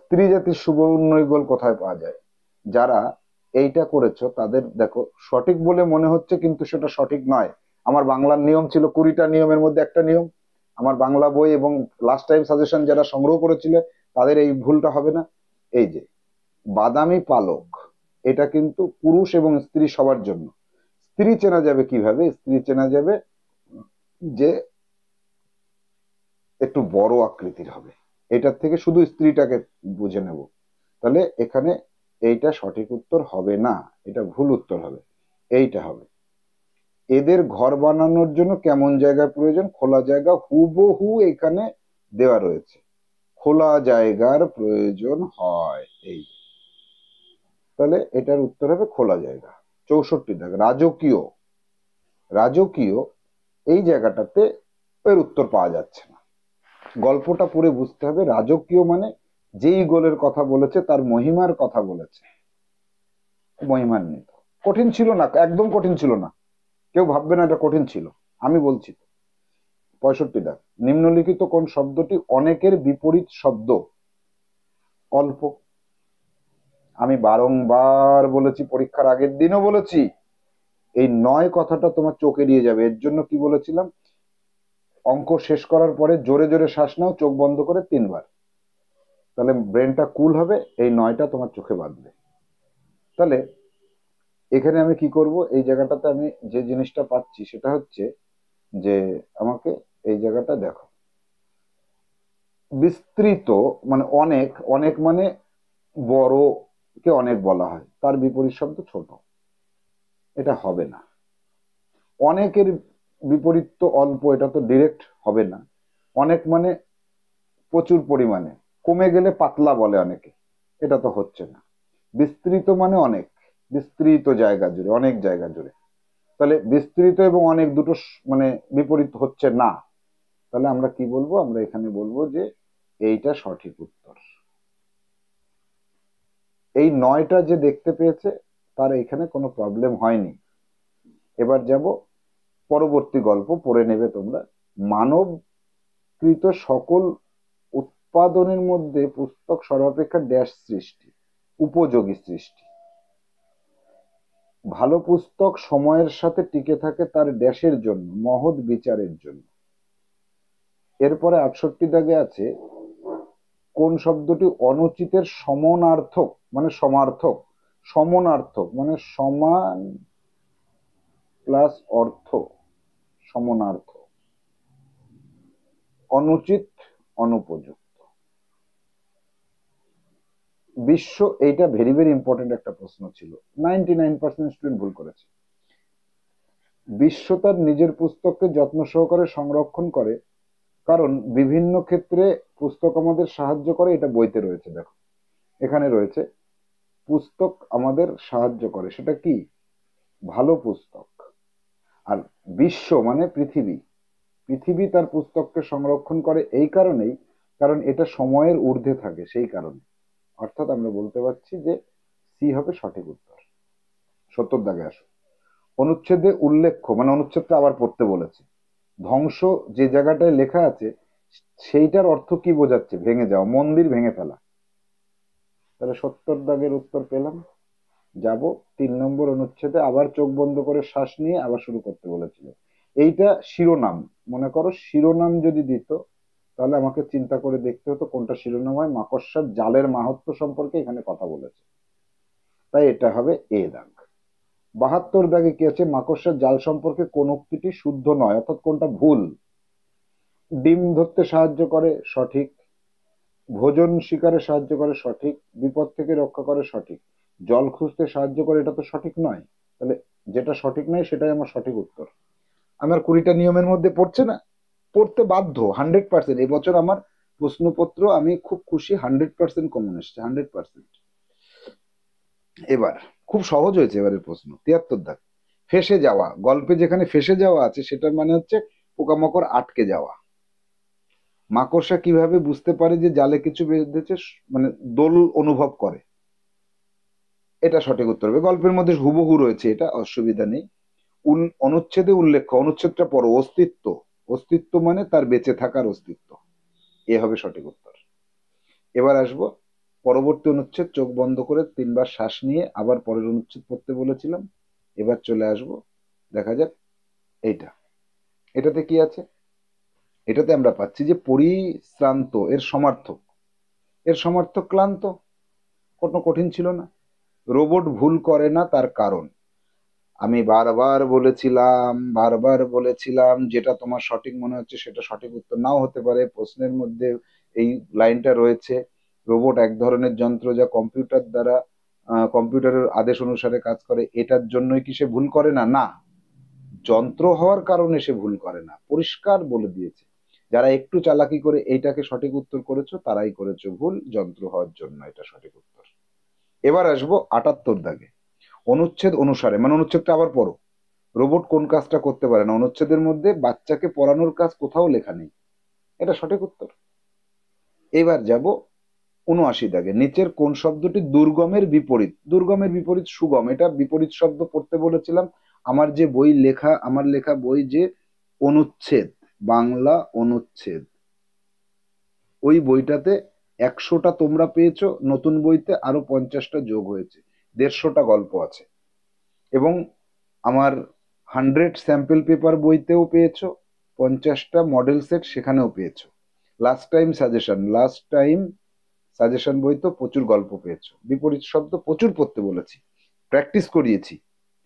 স্ত্রী জাতির সুবর্ণ ঈগল কোথায় পাওয়া যায়? যারা এইটা করেছো তাদের দেখো সঠিক বলে মনে হচ্ছে, কিন্তু সেটা সঠিক নয়। আমার বাংলার নিয়ম ছিল 20টা নিয়মের মধ্যে একটা নিয়ম। আমার বাংলা বই এবং লাস্ট টাইম সাজেশন যারা সংগ্রহ করেছিল তাদের এই ভুলটা হবে না। এই যে বাদামি পালক, এটা কিন্তু পুরুষ এবং স্ত্রী সবার জন্য। স্ত্রী চেনা যাবে কিভাবে? স্ত্রী চেনা যাবে যে একটু বড় আকৃতির হবে, এটার থেকে শুধু স্ত্রীটাকে বুঝে নেব। তাহলে এখানে এইটা সঠিক উত্তর হবে না, এটা ভুল উত্তর হবে, এইটা হবে। এদের ঘর বানানোর জন্য কেমন জায়গা প্রয়োজন? খোলা জায়গা, হুবহু এখানে দেওয়া রয়েছে, খোলা জায়গার প্রয়োজন হয়। এই তাহলে এটার উত্তর হবে খোলা জায়গা। 64 দাগ রাজকীয়। রাজকীয় এই জায়গাটাতে এর উত্তর পাওয়া যাচ্ছে না। গল্পটা পুরো বুঝতে হবে। রাজকীয় মানে যেই গোলের কথা বলেছে তার মহিমার কথা বলেছে, মহিমান্বিত। কঠিন ছিল না, একদম কঠিন ছিল না, কেউ ভাববে না এটা কঠিন ছিল, আমি বলছি। 65 দাগ নিম্নলিখিত কোন শব্দটি অনেকের বিপরীত শব্দ? অল্প। আমি বারংবার বলেছি, পরীক্ষার আগের দিনও বলেছি, এই 9 কথাটা তোমার চোখ এড়িয়ে যাবে। এর জন্য কি বলেছিলাম? অঙ্ক শেষ করার পরে জোরে জোরে শ্বাস নাও, চোখ বন্ধ করে 3 বার, তাহলে ব্রেনটা কুল হবে, এই 9টা তোমার চোখে বাঁধবে। তাহলে এখানে আমি কি করব? এই জায়গাটাতে আমি যে জিনিসটা পাচ্ছি সেটা হচ্ছে যে আমাকে এই জায়গাটা দেখো, বিস্তৃত মানে অনেক, অনেক মানে বড় কে অনেক বলা হয়, তার বিপরীত শব্দ ছোট, এটা হবে না। অনেকের বিপরীত তো অল্প, এটা তো ডিরেক্ট হবে না। অনেক মানে প্রচুর পরিমাণে, কমে গেলে পাতলা বলে অনেকে, এটা তো হচ্ছে না। বিস্তৃত মানে অনেক, বিস্তৃত জায়গা জুড়ে, অনেক জায়গা জুড়ে। তাহলে বিস্তৃত এবং অনেক দুটো মানে বিপরীত হচ্ছে না। তাহলে আমরা কি বলবো? আমরা এখানে বলবো যে এইটা সঠিক উত্তর। এই 9টা যে দেখতে পেয়েছে তার এখানে কোনো প্রবলেম হয়নি। এবার যাব পরবর্তী গল্প, পড়ে নেবে তোমরা। মানবকৃত সকল উৎপাদনের মধ্যে পুস্তক সর্বাপেক্ষা ড্যাশ সৃষ্টি, উপযোগী সৃষ্টি। ভালো পুস্তক সময়ের সাথে টিকে থাকে তার ড্যাশের জন্য, মহৎ বিচারের জন্য। এরপরে 68 দাগে আছে কোন শব্দটি অনুচিতের সমানার্থক, মানে সমার্থক, সমানার্থক মানে সমান প্লাস অর্থ, সমানার্থ। অনুচিত, অনুপযুক্ত। বিশ্ব, এইটা ভেরি ভেরি ইম্পর্টেন্ট একটা প্রশ্ন ছিল, 99% স্টুডেন্ট ভুল করেছে। বিশ্ব তার নিজের পুস্তককে যত্ন সহকারে সংরক্ষণ করে, কারণ বিভিন্ন ক্ষেত্রে পুস্তক আমাদের সাহায্য করে, এটা বইতে রয়েছে। দেখো এখানে রয়েছে, পুস্তক আমাদের সাহায্য করে, সেটা কি? ভালো পুস্তক। আর বিশ্ব মানে পৃথিবী, পৃথিবী তার পুস্তককে সংরক্ষণ করে এই কারণেই, কারণ এটা সময়ের ঊর্ধ্বে থাকে, সেই কারণে। অর্থাৎ আমরা বলতে পারছি যে সি হবে সঠিক উত্তর। 70 দাগে আসো। অনুচ্ছেদে উল্লেখ্য, মানে অনুচ্ছেদটা আবার পড়তে বলেছে। ধ্বংস যে জায়গাটায় লেখা আছে সেইটার অর্থ কি বোঝাচ্ছে? ভেঙে যাওয়া, মন্দির ভেঙে ফেলা। তাহলে 70 দাগের উত্তর পেলাম। যাব 3 নম্বর অনুচ্ছেদে, আবার চোখ বন্ধ করে শ্বাস নিয়ে আবার শুরু করতে বলেছিল। এইটা শিরোনাম, মনে করো শিরোনাম যদি দিত তাহলে আমাকে চিন্তা করে দেখতে হতো কোনটা শিরোনাম হয়। মাকড়সার জালের মাহাত্ম্য সম্পর্কে এখানে কথা বলেছে, তাই এটা হবে এ দাগ। 72 দাগে কি আছে? মাকড়সার জাল সম্পর্কে কোন উক্তিটি শুদ্ধ নয়, অর্থাৎ কোনটা ভুল। ডিম ধরতে সাহায্য করে, সঠিক। ভোজন শিকারে সাহায্য করে, সঠিক। বিপদ থেকে রক্ষা করে, সঠিক। জল খুঁজতে সাহায্য করে, এটা তো সঠিক নয়। তাহলে যেটা সঠিক নয় সেটাই আমার সঠিক উত্তর। আমার 20টা নিয়মের মধ্যে পড়ছে না, পড়তে বাধ্য 100%। এবছর আমার প্রশ্নপত্র আমি খুব খুশি, 100% কমন এসছে, 100%। এবার খুব সহজ হয়েছে এবারের প্রশ্ন, 73 দাগ। ফেসে যাওয়া, গল্পে যেখানে ফেসে যাওয়া আছে সেটার মানে হচ্ছে পোকামাকড় আটকে যাওয়া। মাকড়সা কিভাবে বুঝতে পারে যে জালে কিছু বেঁধেছে? মানে দোল অনুভব করে, এটা সঠিক উত্তর হবে। গল্পের মধ্যে হুবহু রয়েছে, এটা অসুবিধা নেই। অনুচ্ছেদে উল্লেখ্য, অনুচ্ছেদটা পড়ো। অস্তিত্ব, অস্তিত্ব মানে তার বেঁচে থাকার অস্তিত্ব, এ হবে সঠিক উত্তর। এবার আসবো পরবর্তী অনুচ্ছেদ, চোখ বন্ধ করে 3বার শ্বাস নিয়ে আবার পরের অনুচ্ছেদ পড়তে বলেছিলাম। এবার চলে আসব, দেখা যাক এইটা, এটাতে কি আছে। এটাতে আমরা পাচ্ছি যে পরিশ্রান্ত এর সমার্থক, এর সমার্থক ক্লান্ত, কোনো কঠিন ছিল না। রোবট ভুল করে না তার কারণ, আমি বারবার বলেছিলাম, বারবার বলেছিলাম, যেটা তোমার সঠিক মনে হচ্ছে সেটা সঠিক উত্তর নাও হতে পারে। প্রশ্নের মধ্যে এই লাইনটা রয়েছে, রোবট এক ধরনের যন্ত্র যা কম্পিউটার দ্বারা, কম্পিউটারের আদেশ অনুসারে কাজ করে, এটার জন্যই কি সে ভুল করে না? না, যন্ত্র হওয়ার কারণে সে ভুল করে না, পরিষ্কার বলে দিয়েছে। যারা একটু চালাকি করে এইটাকে সঠিক উত্তর করেছো তারাই করেছো ভুল, যন্ত্র হওয়ার জন্য এটা সঠিক উত্তর। এবার আসবো 78 দাগে। অনুচ্ছেদ অনুসারে, মানে অনুচ্ছেদটা আবার পড়ো। রোবট কোন কাজটা করতে পারে না? অনুচ্ছেদের মধ্যে বাচ্চাকে পড়ানোর কাজ কোথাও লেখা নেই, এটা সঠিক উত্তর। এবার যাব 79 দাগে। নিচের কোন শব্দটি দুর্গমের বিপরীত? দুর্গমের বিপরীত সুগম, এটা বিপরীত শব্দ পড়তে বলেছিলাম। আমার যে বই লেখা, আমার লেখা বই যে অনুচ্ছেদ, বাংলা অনুচ্ছেদ, ওই বইটাতে 100টা তোমরা পেয়েছো, নতুন বইতে আরো 50টা যোগ হয়েছে, 150টা গল্প আছে। এবং আমার 100 স্যাম্পল পেপার বইতেও পেয়েছো, 50টা মডেল সেট সেখানেও পেয়েছো। লাস্ট টাইম সাজেশন বই তো প্রচুর গল্প পেয়েছো। বিপরীত শব্দ প্রচুর পড়তে বলেছি, প্র্যাকটিস করিয়েছি।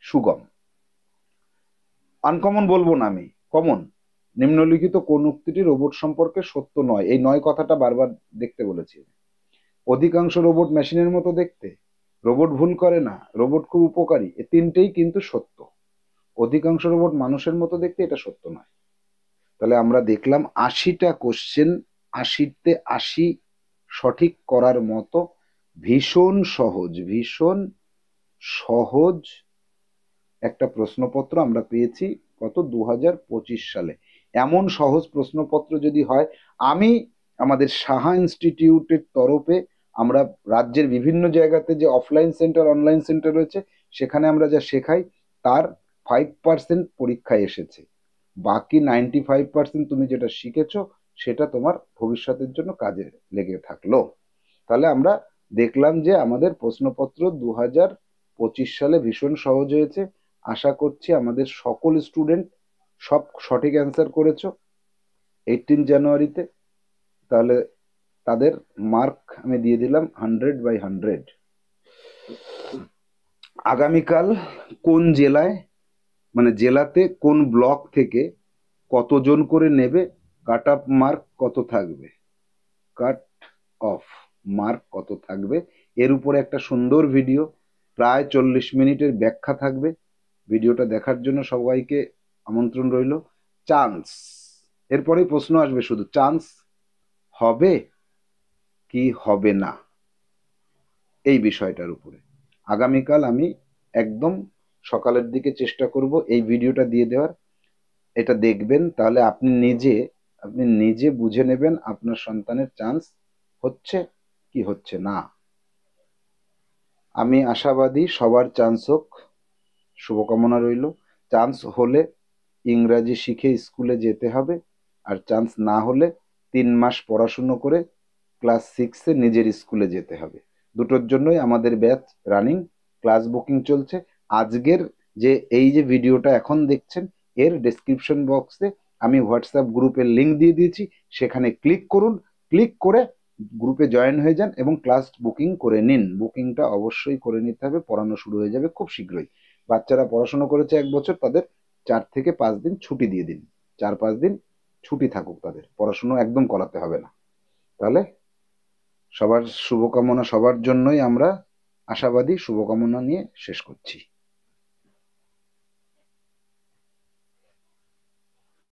সুগম। আনকমন বলবো না আমি, কমন। নিম্নলিখিত কোন উক্তিটি রোবট সম্পর্কে সত্য নয়? এই নয় কথাটা বারবার দেখতে বলেছি। অধিকাংশ রোবট মেশিনের মতো দেখতে, রোবট ভুল করে না, রোবট খুব উপকারী, এ তিনটেই কিন্তু সত্য। অধিকাংশ রোবট মানুষের মতো দেখতে, এটা সত্য নয়। তাহলে আমরা দেখলাম 80টা কোশ্চেন, 80তে 80 সঠিক করার মতো ভীষণ সহজ, ভীষণ সহজ একটা প্রশ্নপত্র আমরা পেয়েছি। কত? 2025 সালে। এমন সহজ প্রশ্নপত্র যদি হয়, আমি আমাদের সাহা ইনস্টিটিউটের তরফে আমরা রাজ্যের বিভিন্ন জায়গাতে যে অফলাইন সেন্টার, অনলাইন সেন্টার রয়েছে, সেখানে আমরা যা শেখাই তার 5% পরীক্ষায় এসেছে। বাকি 95% তুমি যেটা শিখেছো সেটা তোমার ভবিষ্যতের জন্য কাজে লেগে থাকলো। তাহলে আমরা দেখলাম যে আমাদের প্রশ্নপত্র 2025 সালে ভীষণ সহজ হয়েছে। আশা করছি আমাদের সকল স্টুডেন্ট সব সঠিক অ্যান্সার করেছো 18 জানুয়ারিতে। তাহলে তাদের মার্ক আমি দিয়ে দিলাম 100/100। আগামীকাল কোন জেলায়, মানে জেলাতে কোন ব্লক থেকে কতজন করে নেবে, কাট অফ মার্ক কত থাকবে, কাট অফ মার্ক কত থাকবে, এর উপরে একটা সুন্দর ভিডিও প্রায় 40 মিনিটের ব্যাখ্যা থাকবে। ভিডিওটা দেখার জন্য সবাইকে আমন্ত্রণ রইল। চান্স, এরপরে প্রশ্ন আসবে শুধু চান্স হবে কি হবে না, এই বিষয়টার উপরে আগামীকাল আমি একদম সকালের দিকে চেষ্টা করব এই ভিডিওটা দিয়ে দেওয়ার। এটা দেখবেন, তাহলে আপনি নিজে বুঝে নেবেন আপনার সন্তানের চান্স হচ্ছে কি হচ্ছে না। আমি আশাবাদী সবার চান্স হোক, শুভকামনা রইল। চান্স হলে ইংরাজি শিখে স্কুলে যেতে হবে, আর চান্স না হলে 3 মাস পড়াশুনো করে ক্লাস 6-এ নিজের স্কুলে যেতে হবে। দুটোর জন্যই আমাদের ব্যাচ রানিং, ক্লাস বুকিং চলছে। আজকের এই যে ভিডিওটা এখন দেখছেন, এর ডেসক্রিপশন বক্সে আমি হোয়াটসঅ্যাপ গ্রুপের লিংক দিয়ে দিয়েছি, সেখানে ক্লিক করুন, ক্লিক করে গ্রুপে জয়েন হয়ে যান এবং ক্লাস বুকিং করে নিন। বুকিংটা অবশ্যই করে নিতে হবে, পড়ানো শুরু হয়ে যাবে খুব শীঘ্রই। বাচ্চারা পড়াশোনা করেছে 1 বছর, তাদের 4 থেকে 5 দিন ছুটি দিয়ে দিন, 4-5 দিন ছুটি থাকুক, তাদের পড়াশুনো একদম করাতে হবে না। তাহলে সবার শুভকামনা, সবার জন্যই আমরা আশাবাদী, শুভকামনা নিয়ে শেষ করছি।